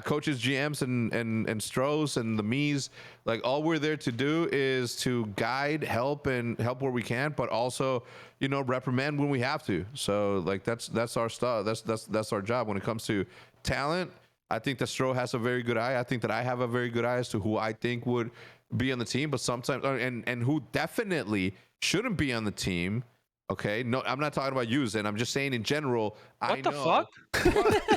Coaches, GMs, and Stros and the me's, like all we're there to do is to guide, help where we can, but also reprimand when we have to. So like that's our stuff. That's our job when it comes to talent. I think that Stro has a very good eye. I think that I have a very good eye as to who I think would be on the team, but sometimes and who definitely shouldn't be on the team Okay, no, I'm not talking about you, Zen. I'm just saying in general. What the fuck?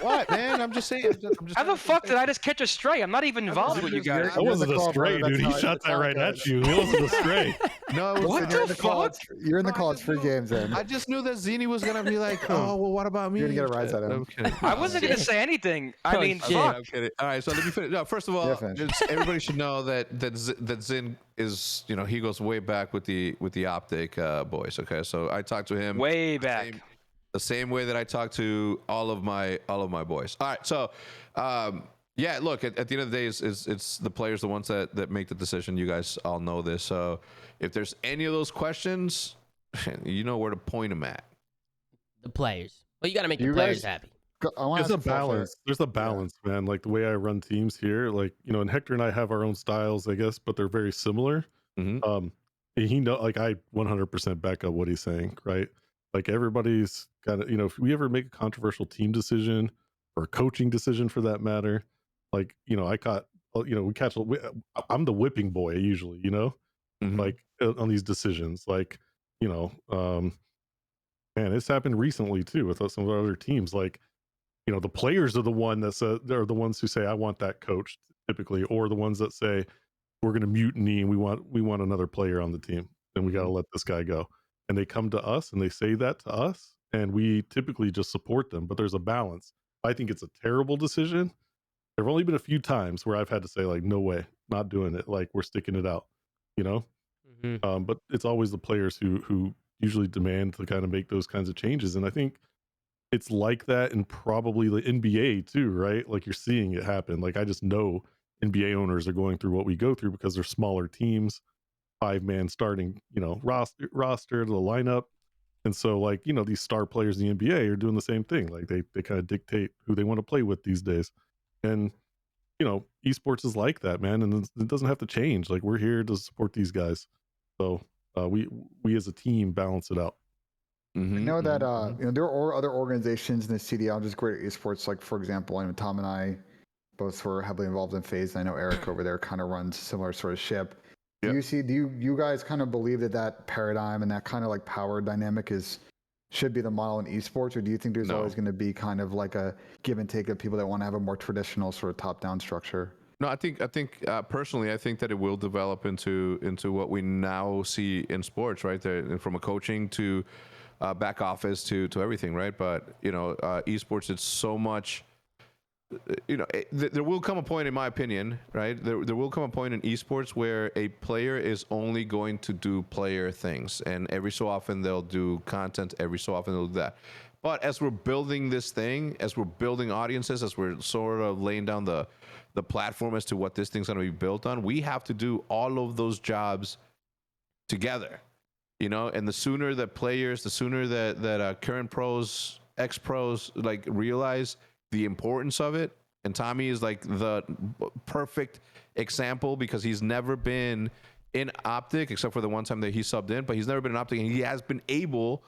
What, man? I'm just saying. I'm just How the fuck did I just catch a stray? I'm not even involved with you guys. That wasn't a stray, dude. He shot that right at you. It wasn't a stray. No, it was What the fuck? You're in the college free games, in. I just knew that Zini was gonna be like, oh, well, what about me? You're gonna get a rise out of him. I'm kidding. I wasn't gonna say anything. I mean, shit. fuck. I'm kidding. All right, so let me finish. No, first of all, Yeah, everybody should know that Zin is, he goes way back with the OpTic boys. Okay, so I talked to him Way back. the same way that I talk to all of my boys. All right, so yeah, look, at the end of the day, it's the players, the ones that make the decision. You guys all know this. So if there's any of those questions, you know where to point them at. The players. Well, you got to make the You players guys- happy. There's a balance. There's a balance, man. Like the way I run teams here, like, and Hector and I have our own styles, I guess, but they're very similar. Mm-hmm. He like I 100% back up what he's saying, right? Like everybody's got to, if we ever make a controversial team decision or a coaching decision for that matter, like, we catch, I'm the whipping boy usually, Mm-hmm. like on these decisions, like, man, it's happened recently too with some of our other teams. Like, the players are the ones who say, I want that coach typically, or the ones that say, we're going to mutiny and we want another player on the team and we got to let this guy go. And they come to us and they say that to us, and we typically just support them. But there's a balance. I think it's a terrible decision. There have only been a few times where I've had to say, like, no way, not doing it. Like, we're sticking it out, Mm-hmm. But it's always the players who usually demand to kind of make those kinds of changes. And I think it's like that in probably the NBA too, right? Like you're seeing it happen. Like I just know NBA owners are going through what we go through because they're smaller teams, 5-man starting, roster, the lineup. And so like, these star players in the NBA are doing the same thing. Like they kind of dictate who they want to play with these days. And, esports is like that, man. And it doesn't have to change. Like we're here to support these guys. So we as a team balance it out. Mm-hmm. I know that there are other organizations in the CDL, just great esports. Like for example, Tom and I both were heavily involved in FaZe. And I know Eric over there kind of runs a similar sort of ship. Yep. Do you guys kind of believe that paradigm and that kind of like power dynamic should be the model in esports, or do you think there's always going to be kind of like a give and take of people that want to have a more traditional sort of top-down structure? No, I think personally, I think that it will develop into what we now see in sports, right? From a coaching to back office to everything, right? But esports, it's so much. There will come a point, in my opinion, right? There will come a point in esports where a player is only going to do player things, and every so often they'll do content. Every so often they'll do that. But as we're building this thing, as we're building audiences, as we're sort of laying down the platform as to what this thing's going to be built on, we have to do all of those jobs together, and the sooner that players, the sooner that current pros, ex-pros, like realize the importance of it. And Tommy is like the perfect example because he's never been in OpTic except for the one time that he subbed in, but he's never been in OpTic, and he has been able,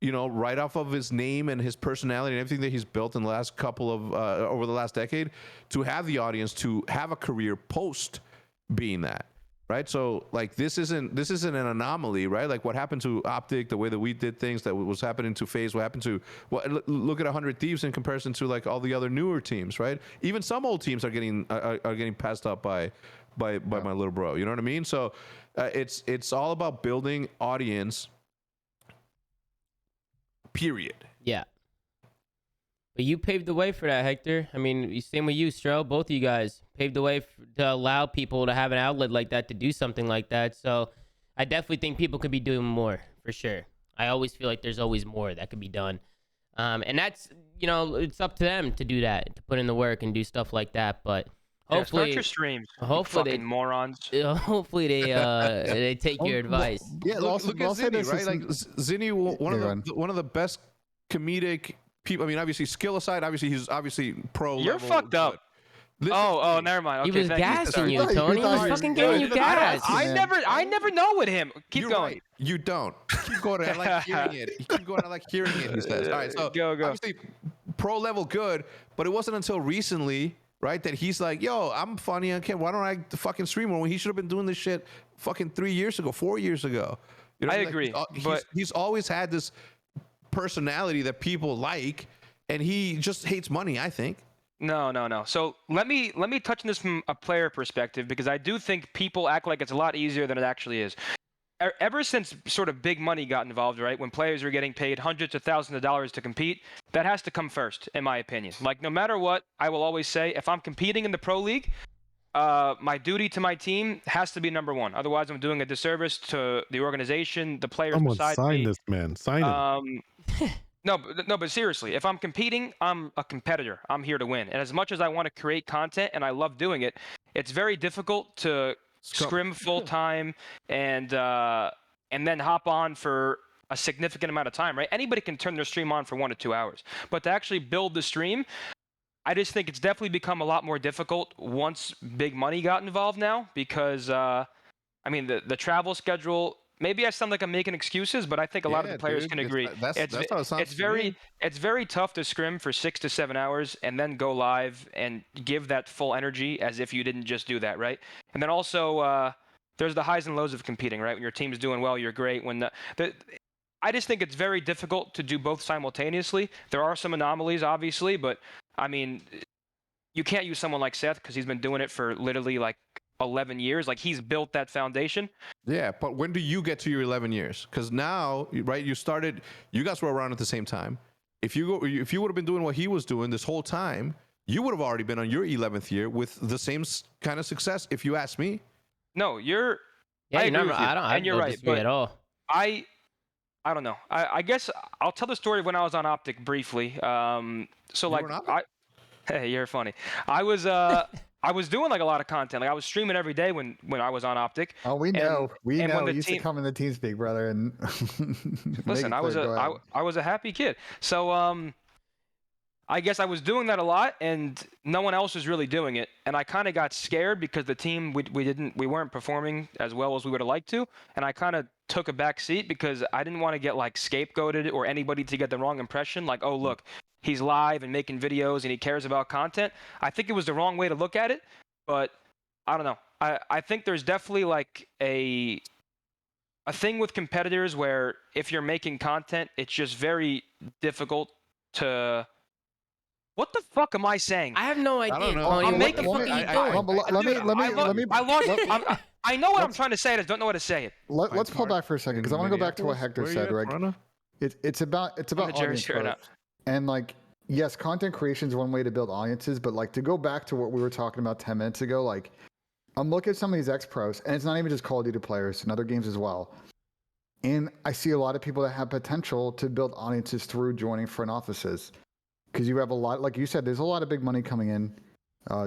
right off of his name and his personality and everything that he's built in the last couple of over the last decade, to have the audience, to have a career post being that. Right, so like this isn't an anomaly, right? Like what happened to OpTic, the way that we did things, that was happening to FaZe, what happened to look at 100 Thieves in comparison to like all the other newer teams, right? Even some old teams are getting passed up by my little bro. You know what I mean? So it's all about building audience. Period. Yeah. But you paved the way for that, Hector. I mean, same with you, Stro. Both of you guys paved the way to allow people to have an outlet like that, to do something like that. So I definitely think people could be doing more, for sure. I always feel like there's always more that could be done. And that's, it's up to them to do that, to put in the work and do stuff like that. But hopefully, start your streams. Hopefully, fucking morons. Hopefully they take your advice. Yeah, look at Zinni, right? Like Zinni, one of the best comedic people. I mean, obviously skill aside, he's pro. You're level, fucked up. Listen, never mind. Okay, He was gassing you, Tony. He was fucking giving you gas. I never know with him. Keep You're going. Right. You don't. Keep going. I like hearing it. You keep going. I like hearing it. He says. All right. So Go. obviously, pro level good, but it wasn't until recently, right, that he's like, "Yo, I'm funny. Okay, why don't I fucking stream more?" When he should have been doing this shit fucking 3 years ago, 4 years ago. You know, I like, agree, he's he's always had this personality that people like, and he just hates money, I think. No. So let me touch on this from a player perspective, because I do think people act like it's a lot easier than it actually is. Ever since sort of big money got involved, right? When players are getting paid hundreds of thousands of dollars to compete, that has to come first, in my opinion. Like, no matter what, I will always say, if I'm competing in the pro league, my duty to my team has to be number one. Otherwise, I'm doing a disservice to the organization, the players Someone beside sign me. this man. Sign him. No, but seriously, if I'm competing, I'm a competitor. I'm here to win. And as much as I want to create content and I love doing it, it's very difficult to scrim full time and then hop on for a significant amount of time, right? Anybody can turn their stream on for 1 to 2 hours, but to actually build the stream, I just think it's definitely become a lot more difficult once big money got involved now, because I mean, the travel schedule. Maybe I sound like I'm making excuses, but I think a lot of the players can agree. That's how it sounds to me. It's very tough to scrim for 6 to 7 hours and then go live and give that full energy as if you didn't just do that, right? And then also there's the highs and lows of competing, right? When your team's doing well, you're great. When I just think it's very difficult to do both simultaneously. There are some anomalies, obviously, but I mean, you can't use someone like Seth because he's been doing it for literally like 11 years. Like, he's built that foundation. Yeah, but when do you get to your 11 years? Because now, right, you guys were around at the same time. If you would have been doing what he was doing this whole time, you would have already been on your 11th year with the same kind of success, if you ask me. No, you're. Yeah, I you're agree not, with you, I and you're don't right. disagree But at all. I don't know. I guess I'll tell the story of when I was on OpTic briefly. So like, hey, you're funny. I was doing like a lot of content. Like, I was streaming every day when I was on OpTic. Oh, we know. We know. When You used to come in the TeamSpeak, brother, and listen, I was a happy kid. So I guess I was doing that a lot, and no one else was really doing it. And I kind of got scared because the team we weren't performing as well as we would have liked to. And I kind of took a back seat because I didn't want to get like scapegoated or anybody to get the wrong impression. Like, oh look, he's live and making videos and he cares about content. I think it was the wrong way to look at it, but I don't know. I think there's definitely like a thing with competitors where if you're making content, it's just very difficult to. What the fuck am I saying? I have no idea. I don't know. Tony. What the fuck are you doing? I know what I'm trying to say. I just don't know how to say it. Let's pull back for a second because I want to go back to what Hector said. Right? It's about audience growth. And like, yes, content creation is one way to build audiences, but like, to go back to what we were talking about 10 minutes ago, like, I'm looking at some of these ex-pros, and it's not even just Call of Duty players and other games as well. And I see a lot of people that have potential to build audiences through joining front offices. Because you have a lot, like you said, there's a lot of big money coming in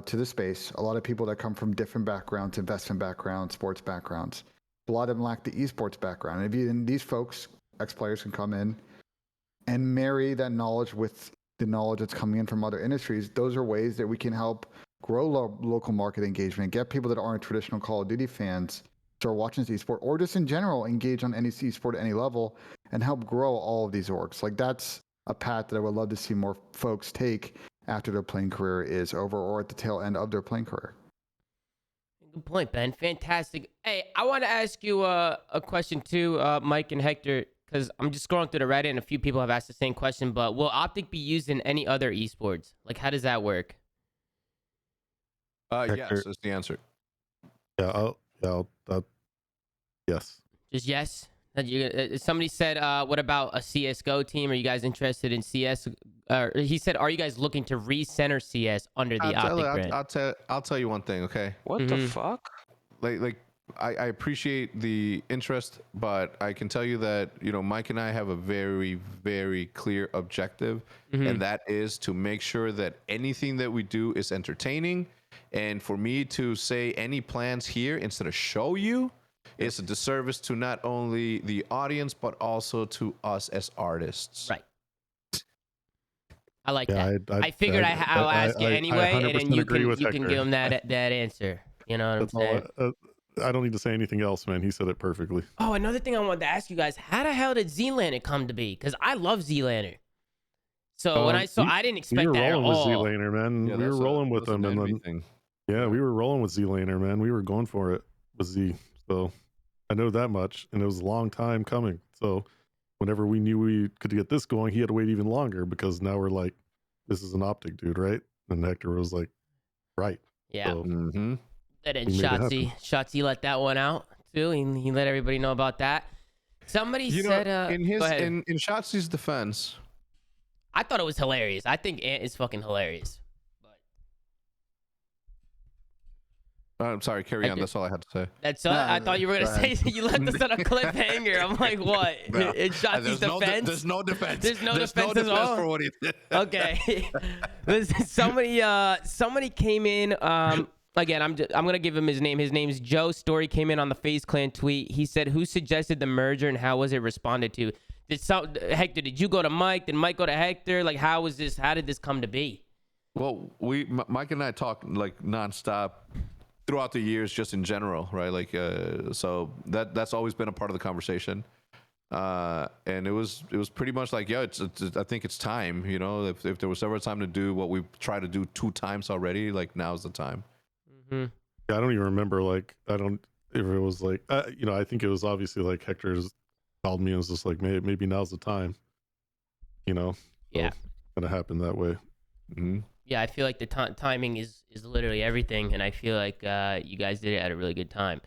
to the space. A lot of people that come from different backgrounds, investment backgrounds, sports backgrounds. A lot of them lack the esports background. And these folks, ex-players, can come in and marry that knowledge with the knowledge that's coming in from other industries. Those are ways that we can help grow local market engagement, get people that aren't traditional Call of Duty fans start watching this esport, or just in general engage on any esport at any level, and help grow all of these orgs. Like, that's a path that I would love to see more folks take after their playing career is over, or at the tail end of their playing career. Good point, Ben. Fantastic. Hey, I want to ask you a question too, Mike and Hector, because I'm just scrolling through the Reddit and a few people have asked the same question, but will OpTic be used in any other esports? Like, how does that work? Yes, is the answer. Yeah, yes. Just yes? Somebody said, what about a CSGO team? Are you guys interested in CS? He said, are you guys looking to recenter CS under the OpTic brand? I'll tell you one thing, okay? What the fuck? I appreciate the interest, but I can tell you that, Mike and I have a very, very clear objective, and that is to make sure that anything that we do is entertaining. And for me to say any plans here instead of show you, it's a disservice to not only the audience, but also to us as artists. Right. I like that. I figured I'll ask you anyway, and then you can give him that answer. You know what I'm saying? I don't need to say anything else, man. He said it perfectly. Oh, another thing I wanted to ask you guys: how the hell did ZLANER come to be? Because I love ZLANER. So when I didn't expect that at all. We were rolling with ZLANER, man. Yeah, we were rolling with them, and then thing. yeah, we were rolling with ZLANER, man. We were going for it with Z. So I know that much, and it was a long time coming. So whenever we knew we could get this going, he had to wait even longer because now we're like, this is an OpTic dude, right? And Hector was like, right. Yeah. So Mm-hmm. And then we made it happen. Shotzi let that one out too. He let everybody know about that. Somebody said, in his go ahead. in Shotzi's defense, I thought it was hilarious. I think Ant is fucking hilarious. I'm sorry, carry on. That's all I had to say. That's all. I thought you were gonna say you left us on a cliffhanger. I'm like, what? No. In Shotzi's defense? There's no defense. There's no defense at all? for what he did. Okay. Listen, somebody came in. Again, I'm gonna give him his name. His name's Joe. Story came in on the FaZe Clan tweet. He said, "Who suggested the merger and how was it responded to?" Hector? Did you go to Mike? Did Mike go to Hector? Like, how was this? How did this come to be? Well, Mike and I talk like nonstop throughout the years, just in general, right? Like, so that's always been a part of the conversation. And it was pretty much like, yeah, I think it's time. You know, if there was ever a time to do what we've tried to do 2 times already, like now's the time. Mm-hmm. Yeah, I don't even remember. Like, I don't. If it was like, you know, I think it was obviously like Hector's called me and was just like, maybe now's the time. You know. Yeah. So gonna happen that way. Mm-hmm. Yeah, I feel like the timing is literally everything, and I feel like you guys did it at a really good time.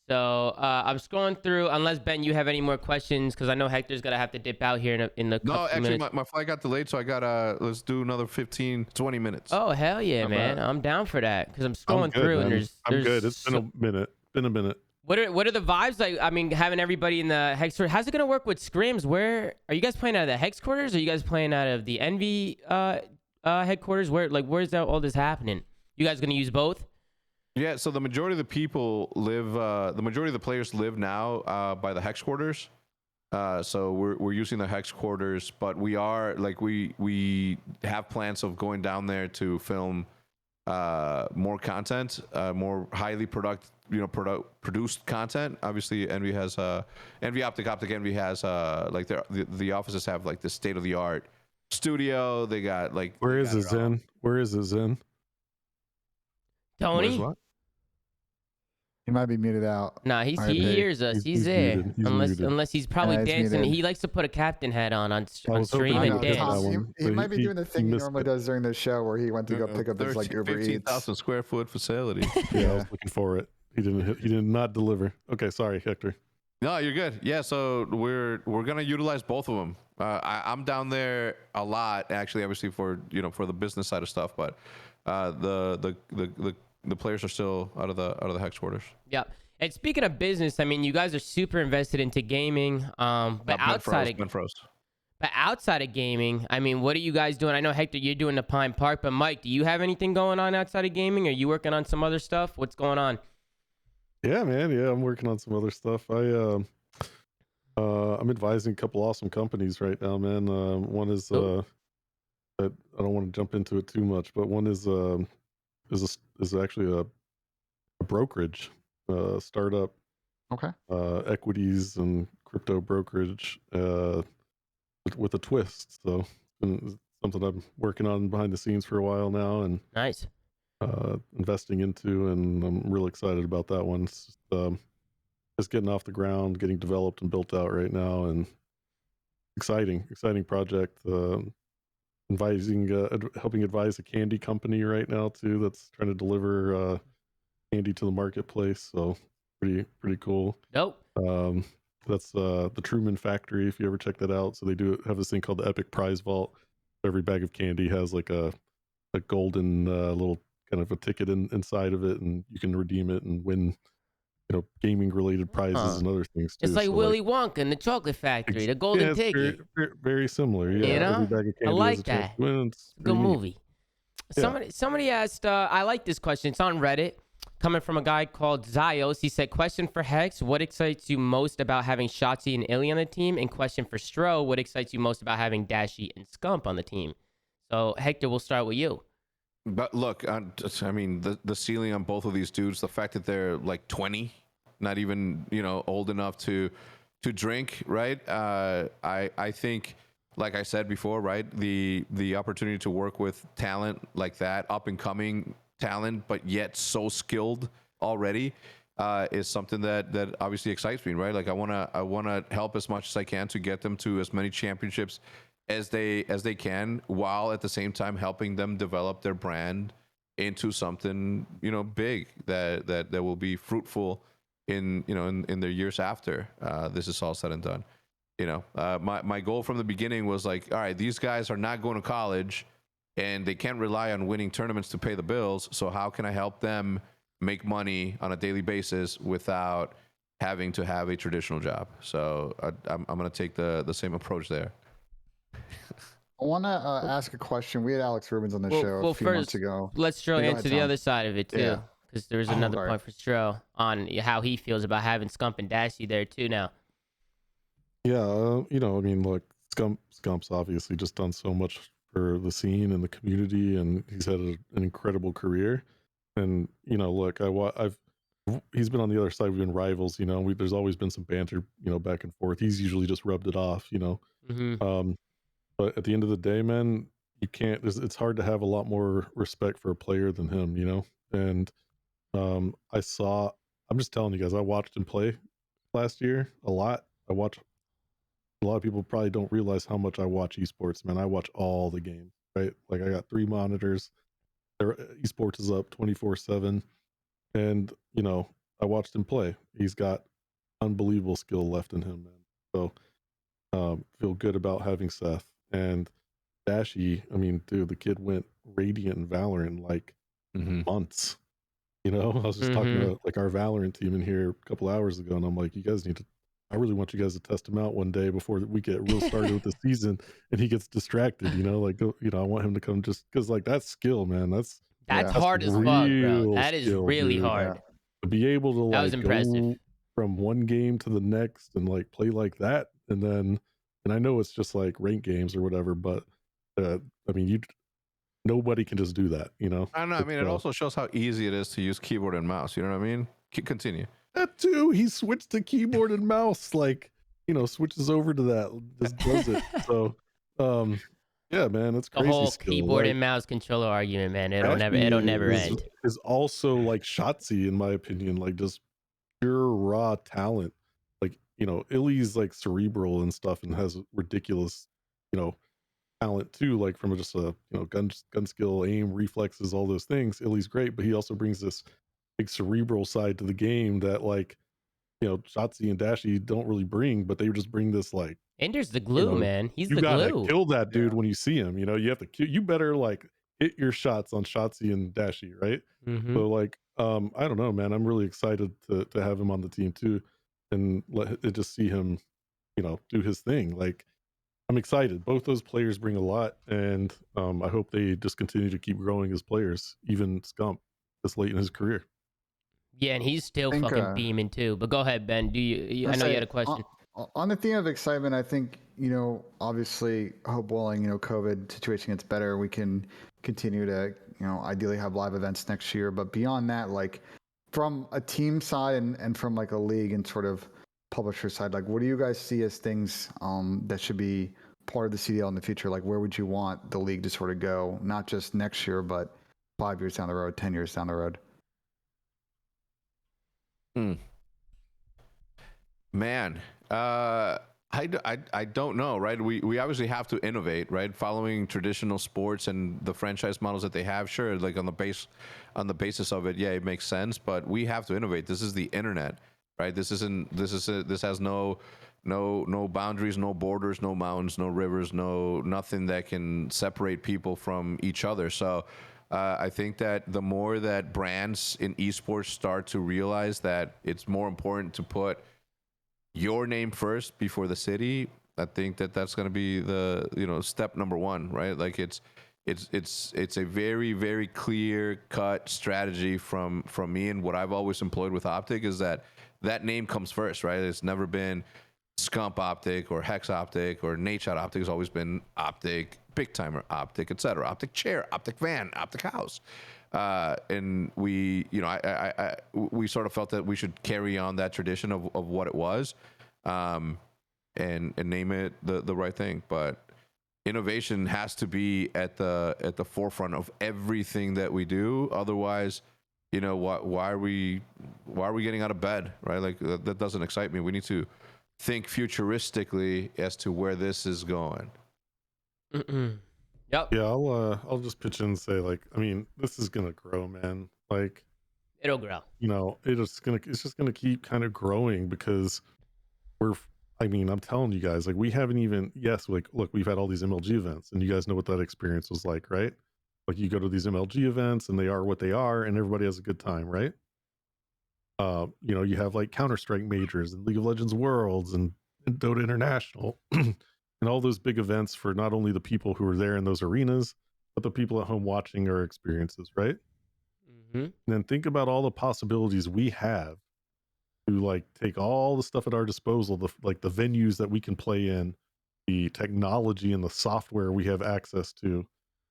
So I'm scrolling through. Unless Ben, you have any more questions? Because I know Hector's gonna have to dip out here in a couple No, actually, minutes. my flight got delayed, so I got let's do another 15-20 minutes. Oh hell yeah, man! I'm down for that because I'm scrolling good, through man. and there's I'm good. It's been a minute. What are the vibes like? I mean, having everybody in the Hex. How's it gonna work with scrims? Where are you guys playing out of the Hex quarters? Or are you guys playing out of the Envy headquarters? Where's all this happening? You guys gonna use both? Yeah, so the majority of the people live, the majority of the players live now by the Hex quarters. So we're using the Hex quarters, but we are like we have plans of going down there to film more content, more highly produced content. Obviously, Envy has Envy OpTic Envy has like the offices have like the state of the art studio. They got like Where is it, Zen? Where is it, Zen? Tony? What? He might be muted out. Nah, he RIP. hears us. He's there. muted. He's muted. Unless he's probably Yeah, he's dancing. muted. He likes to put a captain hat on I was stream hoping I and know, did that dance. Tom, one, he but might be doing the thing he missed normally it. does during the show where he went to go pick up his like Uber Eats. 15,000 square foot facility. Yeah, I was looking for it. He did not deliver. Okay, sorry, Hector. No, you're good. Yeah, so we're gonna utilize both of them. I'm down there a lot, actually, obviously for the business side of stuff, but the players are still out of the Hex quarters. Yeah. And speaking of business, I mean, you guys are super invested into gaming. But outside of gaming, I mean, what are you guys doing? I know, Hector, you're doing the Pine Park, but Mike, do you have anything going on outside of gaming? Are you working on some other stuff? What's going on? Yeah, man. Yeah, I'm working on some other stuff. I'm advising a couple awesome companies right now, man. One is I don't want to jump into it too much, but one is actually a brokerage startup. Okay. Equities and crypto brokerage with a twist. So it's something I'm working on behind the scenes for a while now, and Nice. investing into, and I'm really excited about that one. It's just getting off the ground, getting developed and built out right now, and exciting project. Helping advise a candy company right now too that's trying to deliver candy to the marketplace. So pretty cool. Nope. That's the Truman Factory, if you ever check that out. So they have this thing called the Epic Prize Vault. Every bag of candy has like a golden little kind of a ticket inside of it, and you can redeem it and win gaming related prizes and other things too. It's like So, Willy Wonka and the Chocolate Factory, the Golden it's Ticket. very similar. Yeah, You know? every bag of I candy like has a chance that. to win. It's Good pretty neat. movie. Somebody asked, I like this question. It's on Reddit, coming from a guy called Zios. He said, question for Hex, what excites you most about having Shotzi and Illy on the team? And question for Stro, what excites you most about having Dashy and Scump on the team? So, Hector, we'll start with you. But look, I mean, the ceiling on both of these dudes, the fact that they're like 20, not even old enough to drink, right? I think, like I said before, right, the opportunity to work with talent like that, up and coming talent, but yet so skilled already, is something that obviously excites me, right? Like I wanna help as much as I can to get them to as many championships as they can, while at the same time helping them develop their brand into something, you know, big that will be fruitful in, you know, in their years after this is all said and done. You know, my goal from the beginning was like, all right, these guys are not going to college and they can't rely on winning tournaments to pay the bills. So how can I help them make money on a daily basis without having to have a traditional job? So I'm going to take the same approach there. I want to ask a question. We had Alex Rubens on the show a few months ago. Let's Stro Yeah, go answer ahead, the Tom. other side of it too, Yeah. because there's another sorry. point for Stro on how he feels about having Scump and Dashy there too now. Yeah, you know, I mean, look, Scump's obviously just done so much for the scene and the community, and he's had an incredible career. And you know, look, he's been on the other side. We've been rivals, you know. There's always been some banter, you know, back and forth. He's usually just rubbed it off, you know. Mm-hmm. But at the end of the day, man, you can't. It's hard to have a lot more respect for a player than him, you know. And I'm just telling you guys, I watched him play last year a lot. A lot of people probably don't realize how much I watch esports, man. I watch all the games, right? Like I got 3 monitors. Esports is up 24/7, and you know, I watched him play. He's got unbelievable skill left in him, man. So feel good about having Seth and Dashy. I mean, dude, the kid went Radiant and Valorant in like months. You know, I was just talking to like our Valorant team in here a couple hours ago, and I'm like, you guys need to. I really want you guys to test him out one day before we get real started with the season, and he gets distracted. You know, like, you know, I want him to come just because like that's skill, man. That's hard as fuck, bro. real That is skill, really dude. hard. To be able to That was like impressive. go from one game to the next and like play like that, and I know it's just like ranked games or whatever, but I mean, nobody can just do that, you know. I don't know. I mean, it also shows how easy it is to use keyboard and mouse. You know what I mean? Continue. That too. He switched to keyboard and mouse, like, you know, switches over to that, just does it. So, yeah, man, it's The crazy. whole skill. keyboard like, and mouse controller argument, man. It'll Dashy never end. Is also like Shotzi, in my opinion, like just pure raw talent. Like, you know, Illy's like cerebral and stuff and has ridiculous, you know, talent too, like from just a, you know, gun skill, aim, reflexes, all those things. Illy's great, but he also brings this big cerebral side to the game that, like, you know, Shotzi and Dashy don't really bring, but they just bring this like, Ender's the glue, you know, man. He's you the gotta glue. kill that dude when you see him. You know, you have to kill. You better like hit your shots on Shotzi and Dashy, right? So like, I don't know, man. I'm really excited to have him on the team too, and just see him, you know, do his thing. Like, I'm excited. Both those players bring a lot, and I hope they just continue to keep growing as players, even Scump this late in his career. Yeah, and he's still fucking beaming too. But go ahead, Ben. I know you had a question. On the theme of excitement, I think, you know, obviously, hope willing, you know, COVID situation gets better. We can continue to, you know, ideally have live events next year. But beyond that, like from a team side and from like a league and sort of publisher side, like what do you guys see as things that should be part of the CDL in the future? Like where would you want the league to sort of go, not just next year, but 5 years down the road, 10 years down the road? Man, I don't know, right? We obviously have to innovate, right? Following traditional sports and the franchise models that they have, sure, like on the basis of it, yeah, it makes sense. But we have to innovate. This is the internet, right? This has no boundaries, no borders, no mountains, no rivers, nothing that can separate people from each other. So I think that the more that brands in esports start to realize that it's more important to put your name first before the city, I think that that's going to be the, you know, step number one, right? Like it's a very, very clear cut strategy from me, and what I've always employed with OpTic is that name comes first, right? It's never been Scump OpTic or Hecz OpTic or Nadeshot OpTic. It's always been OpTic, Big Timer OpTic, etc. OpTic Chair, OpTic Van, OpTic House. And we, you know, we sort of felt that we should carry on that tradition of what it was, and name it the right thing. But innovation has to be at the forefront of everything that we do. Otherwise, you know, why are we getting out of bed, right? Like that doesn't excite me. We need to think futuristically as to where this is going. Yep. Yeah, I'll just pitch in and say, like, I mean, this is gonna grow, man. Like, It'll grow. you know, it's just gonna keep kind of growing because I mean, I'm telling you guys, like, we haven't even, yes, like, look, we've had all these MLG events, and you guys know what that experience was like, right? Like, you go to these MLG events, and they are what they are, and everybody has a good time, right? You know, you have like Counter-Strike majors and League of Legends Worlds and Dota International, and all those big events for not only the people who are there in those arenas, but the people at home watching our experiences, right? And then think about all the possibilities we have to like take all the stuff at our disposal, like the venues that we can play in, the technology and the software we have access to,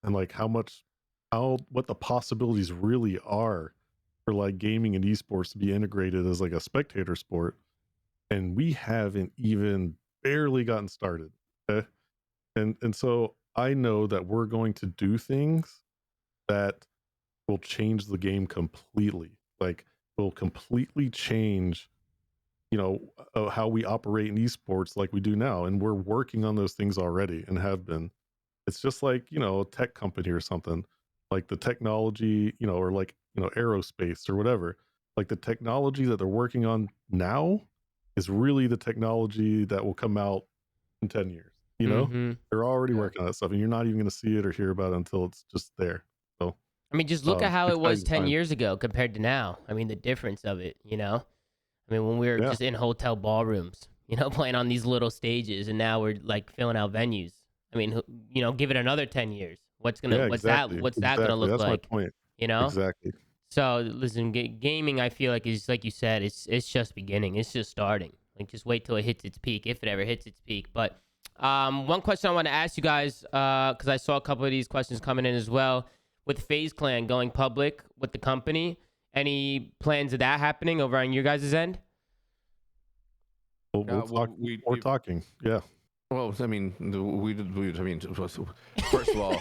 and like what the possibilities really are for like gaming and esports to be integrated as like a spectator sport. And we haven't even barely gotten started. Okay? And so I know that we're going to do things that will change the game completely. Like, will completely change, you know, how we operate in esports like we do now. And we're working on those things already and have been. It's just like, you know, a tech company or something, like the technology, you know, or like, you know, aerospace or whatever. Like the technology that they're working on now is really the technology that will come out in 10 years. You know, they're already working on that stuff, and you're not even going to see it or hear about it until it's just there. So, I mean, just look at how it was 10 exciting years ago compared to now. I mean, the difference of it, you know? I mean, when we were just in hotel ballrooms, you know, playing on these little stages, and now we're like filling out venues. I mean, you know, give it another 10 years. What's that gonna look That's like? my point. You know? Exactly. So listen, gaming, I feel like is like you said, it's just beginning. It's just starting. Like just wait till it hits its peak, if it ever hits its peak. But one question I want to ask you guys, because I saw a couple of these questions coming in as well, with FaZe Clan going public with the company, any plans of that happening over on your guys' end? We're talking. Yeah. Well, I mean, first of all,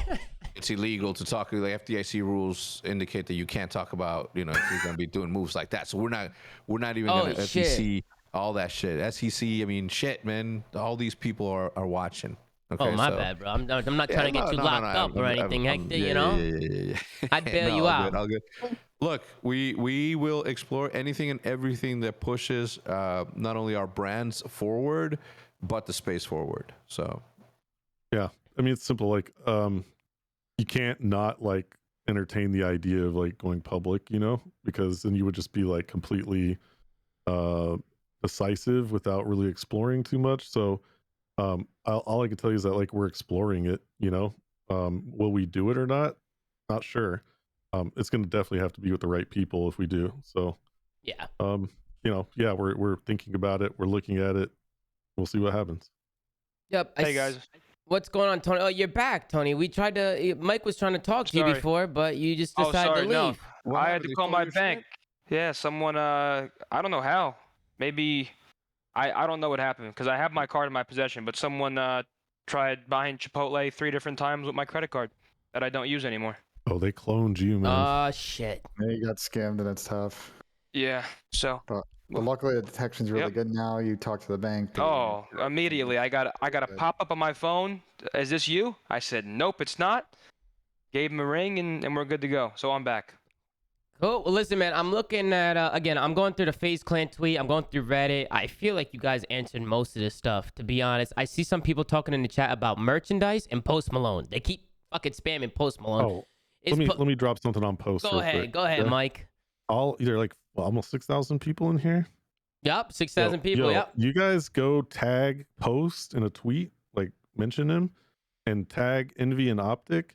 it's illegal to talk. The FDIC rules indicate that you can't talk about, you know, if you're going to be doing moves like that. So we're not even going to FTC all that shit. SEC, I mean, shit, man. All these people are watching. Okay, oh, my bad, bro. I'm not trying to get you locked up or anything, Hector, you know? Yeah. I'd bail you out. All good. Look, we will explore anything and everything that pushes not only our brands forward, but the space forward. So, yeah. I mean, it's simple. Like, you can't not like entertain the idea of like going public, you know, because then you would just be like completely decisive without really exploring too much. So, all I can tell you is that like we're exploring it, you know. Will we do it or not? Not sure. It's going to definitely have to be with the right people if we do. So yeah. You know, yeah, we're thinking about it. We're looking at it. We'll see what happens. Yep. Hey guys. What's going on, Tony? Oh, you're back, Tony. Mike was trying to talk to you before, but you just decided to leave. No. I had to call my bank. Yeah, someone, I don't know how. Maybe, I don't know what happened because I have my card in my possession, but someone tried buying Chipotle 3 different times with my credit card that I don't use anymore. Oh, they cloned you, man. Oh, shit. Yeah, you got scammed, and it's tough. Yeah, so. But luckily, the detection's really good now. You talk to the bank. Oh, immediately. I got a pop-up on my phone. Is this you? I said, nope, it's not. Gave him a ring, and we're good to go. So I'm back. Cool. Well, listen, man, I'm looking at, again, I'm going through the FaZe Clan tweet. I'm going through Reddit. I feel like you guys answered most of this stuff, to be honest. I see some people talking in the chat about merchandise and Post Malone. They keep fucking spamming Post Malone. Oh, let me drop something on Post. Go ahead, Mike. Like almost 6,000 people in here. Yep, 6,000 people. Yep. You guys go tag Post in a tweet, like mention him, and tag Envy and OpTic,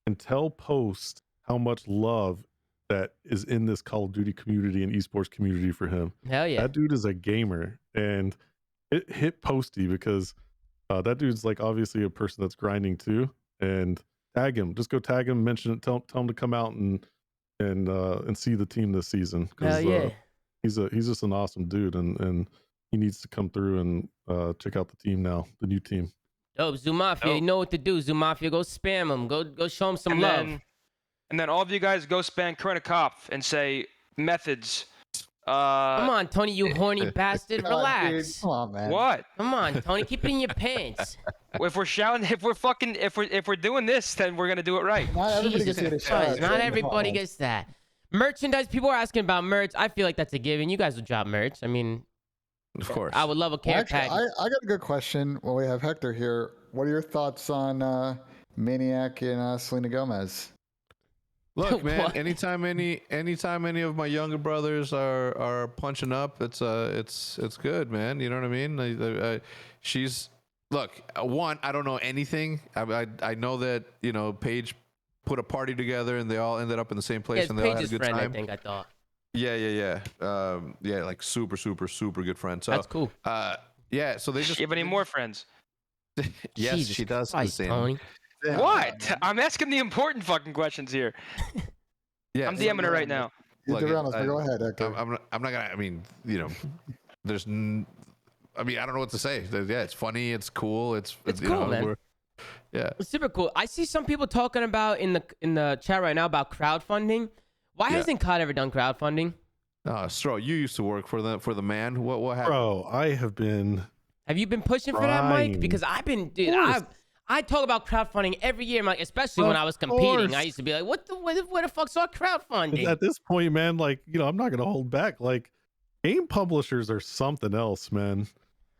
and tell Post how much love that is in this Call of Duty community and esports community for him. Hell yeah. That dude is a gamer, and it hit Posty because that dude's like obviously a person that's grinding too. And tag him. Just go tag him, mention it, tell him to come out and see the team this season. Hell yeah. He's just an awesome dude, and he needs to come through and check out the team now, the new team. Dope. ZooMAFia, you know what to do. ZooMAFia, go spam him. Go show him some love. and then all of you guys go spam current Kopf and say Methodz. Come on, Tony, you horny bastard. God, Relax. dude, come on, man. What? Come on, Tony, keep it in your pants. If we're shouting, if we're doing this, then we're gonna do it right. Not everybody Jesus gets to get a Christ, shout. not Come everybody on. gets that. Merchandise, people are asking about merch. I feel like that's a given. You guys will drop merch. I mean, Of course. I would love a Well, care actually, package. I got a good question. Well, we have Hector here. What are your thoughts on Maniac and Selena Gomez? Look, man. What? Anytime any of my younger brothers are punching up, it's good, man. You know what I mean? She's look. One, I don't know anything. I know that Paige put a party together and they all ended up in the same place Yeah, and they all had a Paige's good friend, time. I think, I thought. Yeah. Like super good friend. So That's cool. yeah. So they just You have any more friends? yes, Jesus she does. Christ, Hussein. Tony. What? I'm asking the important fucking questions here. Yeah, I'm DMing her right now. You Look, derailed us, but go ahead, Hector. I'm not gonna. I mean, there's. I mean, I don't know what to say. Yeah, it's funny. It's cool. It's cool, man. Yeah. It's super cool. I see some people talking about in the chat right now about crowdfunding. Why Yeah. hasn't COD ever done crowdfunding? Stro, you used to work for the man. What happened? Bro, I have been. Have you been pushing for that, Mike? Trying. Because I've been, dude. course. I talk about crowdfunding every year, Mike. Especially when Of I was competing, I course. used to be like, where the fuck's our crowdfunding? At this point, man, like, I'm not gonna hold back. Like, game publishers are something else, man.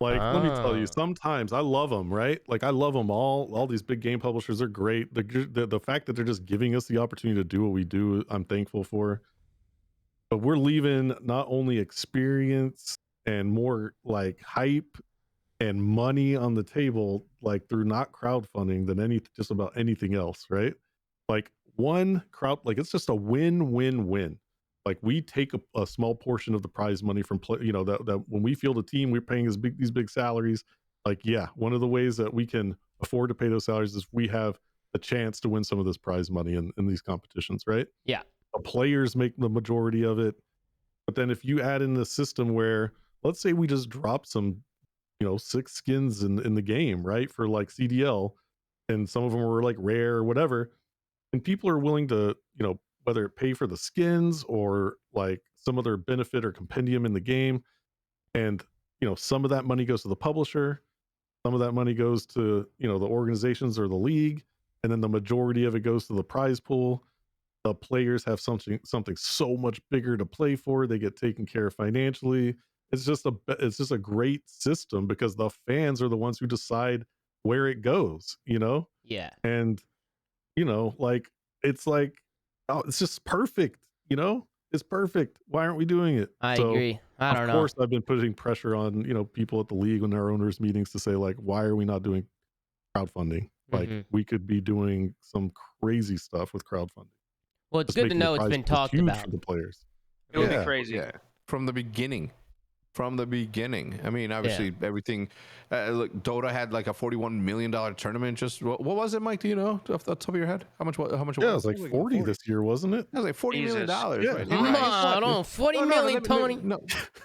Like, let me tell Ah. you, sometimes I love them, right? Like, I love them all. All these big game publishers are great. The fact that they're just giving us the opportunity to do what we do, I'm thankful for. But we're leaving not only experience and more like hype and money on the table, like through not crowdfunding than just about anything else, right? Like like it's just a win-win-win. Like we take a small portion of the prize money from play, that when we field a team, we're paying these big salaries. Like, yeah, one of the ways that we can afford to pay those salaries is we have a chance to win some of this prize money in these competitions, right? Yeah. The players make the majority of it. But then if you add in the system where, let's say we just drop some 6 skins in the game, right, for like CDL, and some of them were like rare or whatever, and people are willing to whether it pay for the skins or like some other benefit or compendium in the game, and some of that money goes to the publisher, some of that money goes to the organizations or the league, and then the majority of it goes to the prize pool. The players have something so much bigger to play for. They get taken care of financially. It's just a great system because the fans are the ones who decide where it goes, Yeah. and like it's like, oh, it's just perfect, it's perfect. Why aren't we doing it? I So, agree. I don't of know. course, I've been putting pressure on people at the league and our owners meetings to say, like, why are we not doing crowdfunding? Like, Mhm. we could be doing some crazy stuff with crowdfunding. Well, it's Just good to making the know it's prize been pool talked huge about. for the players. It would Yeah, be crazy. Yeah, from the beginning. I mean, obviously everything. Look, Dota had like a $41 million tournament. Just what was it, Mike? Do you know off the top of your head? How much? How much? Yeah, it was like 40 this year, wasn't it? It was like $40 million. Jesus. Yeah. Right? Come Right. on, 40 No, million, let me- Tony. No,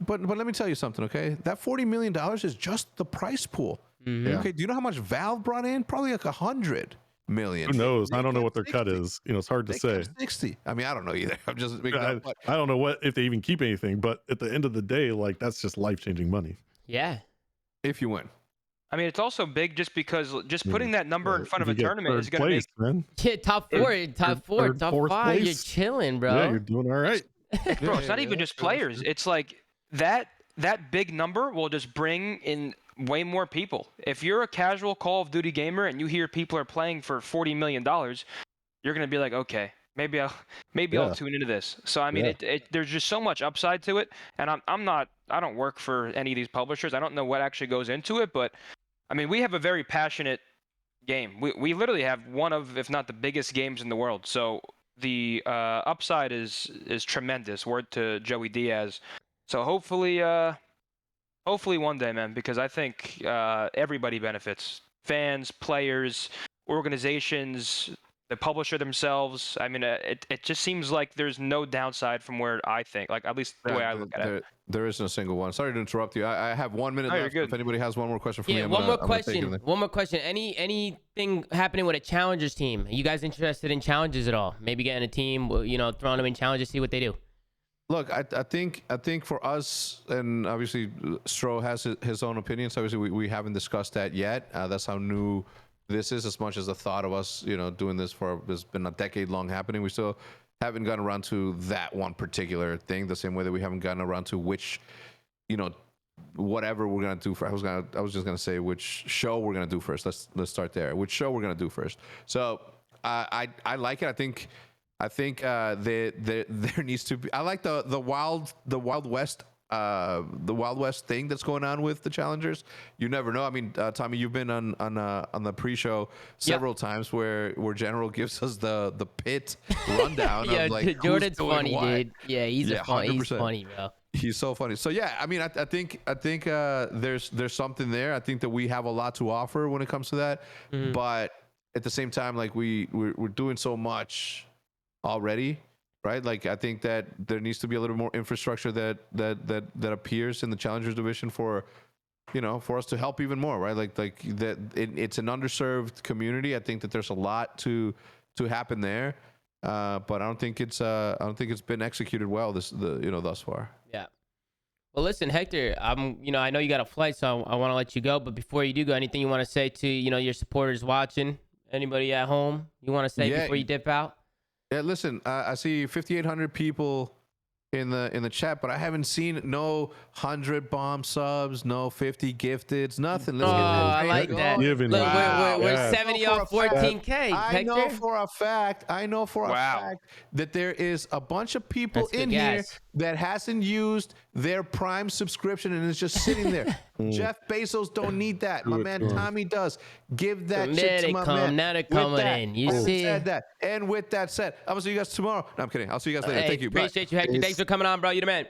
but let me tell you something, okay? That $40 million is just the price pool. Mhm. Yeah. Okay, do you know how much Valve brought in? Probably like 100 million. Who knows? They I don't know kept what their cut 60. is. It's hard to They say. kept 60. I mean, I don't know either. I'm just making I, up. But I don't know if they even keep anything, but at the end of the day, like, that's just life-changing money. Yeah. if you win, I mean, it's also big just because just putting that number in front of a If you get tournament is third going to make. place, man. Yeah, top four, third, top fourth 5. You're place. chilling, bro. Yeah, you're doing all right. Bro, it's not even just players. It's like that big number will just bring in way more people. If you're a casual Call of Duty gamer and you hear people are playing for $40 million, you're gonna be like, okay, maybe I'll Yeah. tune into this. So I mean, Yeah. there's just so much upside to it, and I don't work for any of these publishers. I don't know what actually goes into it, but I mean, we have a very passionate game. We literally have one of, if not the biggest games in the world. So the upside is tremendous. Word to Joey Diaz. So hopefully one day, man, because I think everybody benefits. Fans, players, organizations, the publisher themselves. I mean, it just seems like there's no downside from where I think, like at least the way I look at it. There isn't a single one. Sorry to interrupt you. I have 1 minute No, you're left. good. If anybody has one more question for me, Yeah, I'm one more gonna take it in question. there. One more question. Anything happening with a challengers team? Are you guys interested in challenges at all? Maybe getting a team, you know, throwing them in challenges, see what they do. Look, I think for us, and obviously Stro has his own opinions. Obviously, we haven't discussed that yet. That's how new this is. As much as the thought of us, you know, doing this has been a decade long happening. We still haven't gotten around to that one particular thing. The same way that we haven't gotten around to which, you know, whatever we're gonna do for. I was just gonna say which show we're gonna do first. Let's start there. Which show we're gonna do first. So I like it. I think there needs to be. I like the Wild West thing that's going on with the challengers. You never know. I mean, Tommy, you've been on the pre-show several times where General gives us the pit rundown. Yeah, of like, Jordan's who's doing funny, what. dude. Yeah, he's 100%. funny, bro. He's so funny. So yeah, I mean, I think there's something there. I think that we have a lot to offer when it comes to that. But at the same time, like we're doing so much already, right? Like I think that there needs to be a little more infrastructure that appears in the challengers division for, you know, for us to help even more, right? Like that it's an underserved community. I think that there's a lot to happen there, but I don't think it's been executed well thus far. Yeah. Well, listen, Hector, I know you got a flight, so I want to let you go. But before you do go, anything you want to say to, you know, your supporters watching? Anybody at home you want to say before you dip out? Yeah, listen, I see 5,800 people in the chat, but I haven't seen no 100 bomb subs, no 50 gifteds, nothing. Let's get that I like that. Look, we're 70 off 14K. I know Hector. for a fact that there is a bunch of people That's good in here gas. that hasn't used their Prime subscription and is just sitting there. Jeff Bezos don't need that. My man Tommy does. Give that shit to my man. Now they're coming in. You see? Said that. And with that said, I'm gonna see you guys tomorrow. No, I'm kidding. I'll see you guys later. Hey, Thank you. Bye. Appreciate you, Hector. Thanks for coming on, bro. You're the man.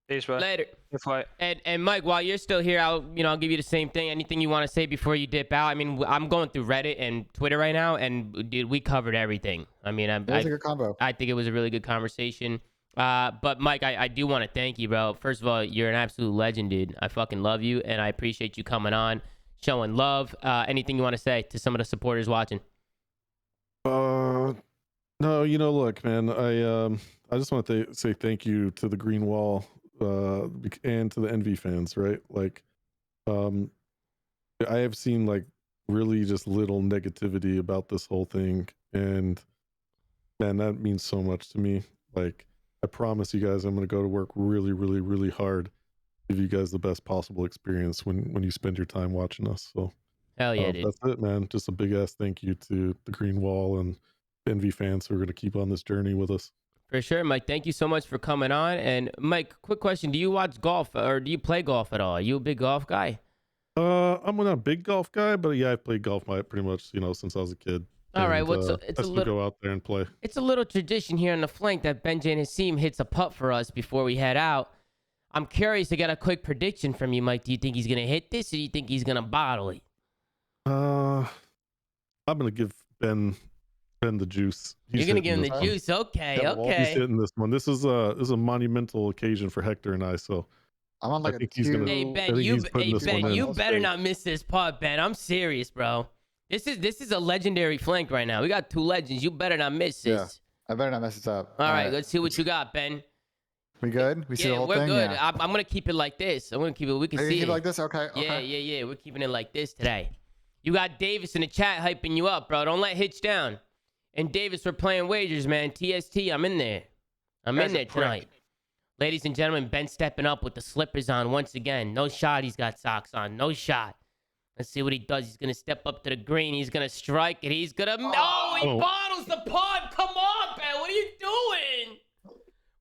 Peace, bro. Later. Good flight. And Mike, while you're still here, I'll give you the same thing. Anything you want to say before you dip out? I mean, I'm going through Reddit and Twitter right now, and dude, we covered everything. I mean, It was a good combo. I think it was a really good conversation. But Mike, I do want to thank you, bro. First of all, you're an absolute legend, dude. I fucking love you, and I appreciate you coming on, showing love. Anything you want to say to some of the supporters watching? No, look, man, I just want to say thank you to the Green Wall and to the Envy fans, right? Like, I have seen like really just little negativity about this whole thing, and man, that means so much to me. Like, I promise you guys, I'm going to go to work really, really, really hard, give you guys the best possible experience when you spend your time watching us. So, Hell yeah, dude. that's it, man. Just a big ass thank you to the Green Wall and Envy fans who are going to keep on this journey with us. For sure, Mike. Thank you so much for coming on. And Mike, quick question: do you watch golf or do you play golf at all? Are you a big golf guy? I'm not a big golf guy, but yeah, I've played golf pretty much, since I was a kid. All right, well, I still go out there and play. It's a little tradition here on the flank that Benji and Hasim hits a putt for us before we head out. I'm curious to get a quick prediction from you, Mike. Do you think he's gonna hit this, or do you think he's gonna bottle it? I'm gonna give Ben the juice. You're gonna give him the juice, okay, He's okay. hitting this one. This is a monumental occasion for Hector and I. So I'm on like I think a he's gonna- Hey two. Ben, he's putting this one in. you better not miss this putt, Ben. I'm serious, bro. This is a legendary flank right now. We got two legends. You better not miss this. I better not mess this up. All right, let's see what you got, Ben. We good? We see the Yeah, whole we're thing? good. Yeah. I'm gonna keep it like this. I'm gonna keep it. We can Are you see gonna keep it. it like this? Okay. Okay. Yeah. We're keeping it like this today. You got Davis in the chat hyping you up, bro. Don't let Hitch down. And Davis, we're playing wagers, man. TST, I'm in there. I'm in there tonight. Ladies and gentlemen, Ben stepping up with the slippers on once again. No shot. He's got socks on. No shot. Let's see what he does. He's going to step up to the green. He's going to strike it. He's going to... Oh, he bottles the pod. Come on, Ben. What are you doing?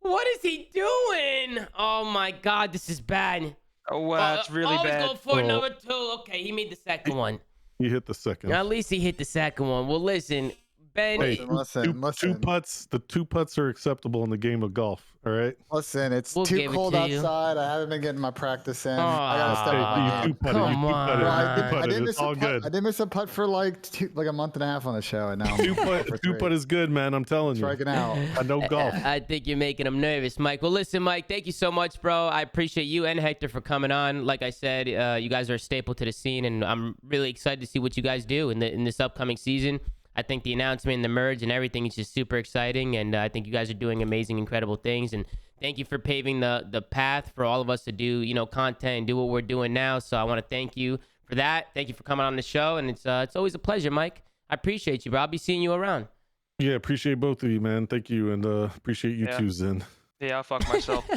What is he doing? Oh, my God. This is bad. Oh, wow, it's really bad. He's going for number two. Okay, he made the second one. he hit the second. At least he hit the second one. Well, listen, Ben. Hey, Listen, two putts. The 2 putts are acceptable in the game of golf. All right. Listen, it's We'll too give it cold to you. outside. I haven't been getting my practice in. I gotta step up my Hey, you game. 2-putted. Come You 2-putted. on. I You 2-putted. didn't miss It's a all putt. good. I didn't miss a putt for like a month and a half on the show, and now I'm 2-putt is good, man. I'm telling you. striking out. I know golf. I think you're making him nervous, Mike. Well, listen, Mike, thank you so much, bro. I appreciate you and Hector for coming on. Like I said, you guys are a staple to the scene, and I'm really excited to see what you guys do in this upcoming season. I think the announcement and the merge and everything is just super exciting, and I think you guys are doing amazing, incredible things. And thank you for paving the path for all of us to do, content and do what we're doing now. So I want to thank you for that. Thank you for coming on the show, and it's always a pleasure, Mike. I appreciate you, bro. I'll be seeing you around. Yeah, appreciate both of you, man. Thank you, and appreciate you too, Zen. Yeah, I'll fuck myself.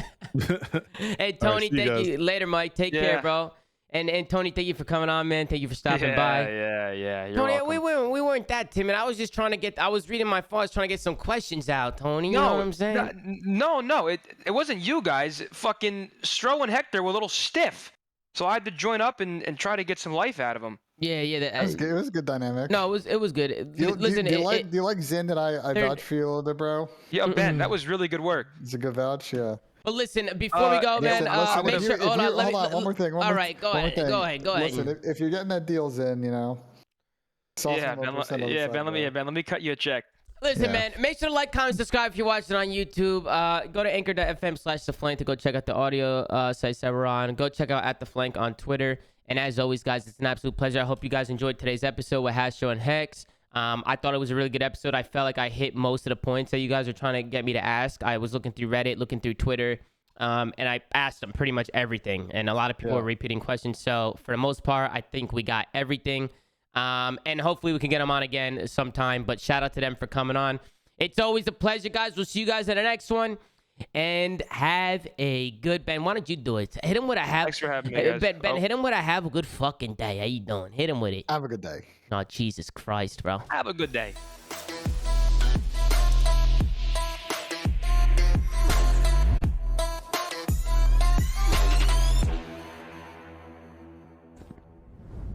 Hey, Tony, see you thank guys. you. Later, Mike. Take care, bro. And Tony, thank you for coming on, man. Thank you for stopping by. Yeah. You're Tony, welcome. we weren't that timid. I was just trying to I was reading my phone. I was trying to get some questions out, Tony. You know what I'm saying? No. It wasn't you guys. Fucking Stro and Hector were a little stiff. So I had to join up and try to get some life out of them. Yeah. It was good. It was a good dynamic. No, it was good. Do Listen, you like Zen that I vouch for you a little bit, bro? Yeah, Ben, that was really good work. It's a good vouch, yeah. but listen, before we go, man, listen, make sure. Hold on, one more thing. All right, go ahead. Go ahead. Listen, if you're getting that deal, Zen, Yeah, Ben, let me cut you a check. Listen, man, make sure to like, comment, subscribe if you're watching on YouTube. Go to anchor.fm/theflank to go check out the audio sites that we're on. Go check out @theflank on Twitter. And as always, guys, it's an absolute pleasure. I hope you guys enjoyed today's episode with Hastro and Hecz. I thought it was a really good episode. I felt like I hit most of the points that you guys are trying to get me to ask. I was looking through Reddit, looking through Twitter, and I asked them pretty much everything. And a lot of people were repeating questions. So for the most part, I think we got everything. And hopefully we can get them on again sometime. But shout out to them for coming on. It's always a pleasure, guys. We'll see you guys at the next one. And have a good Ben. Why don't you do it? Hit him with a have. Thanks for having me, guys. Ben, hit him with a have a good fucking day. How you doing? Hit him with it. Have a good day. Oh, Jesus Christ, bro. Have a good day.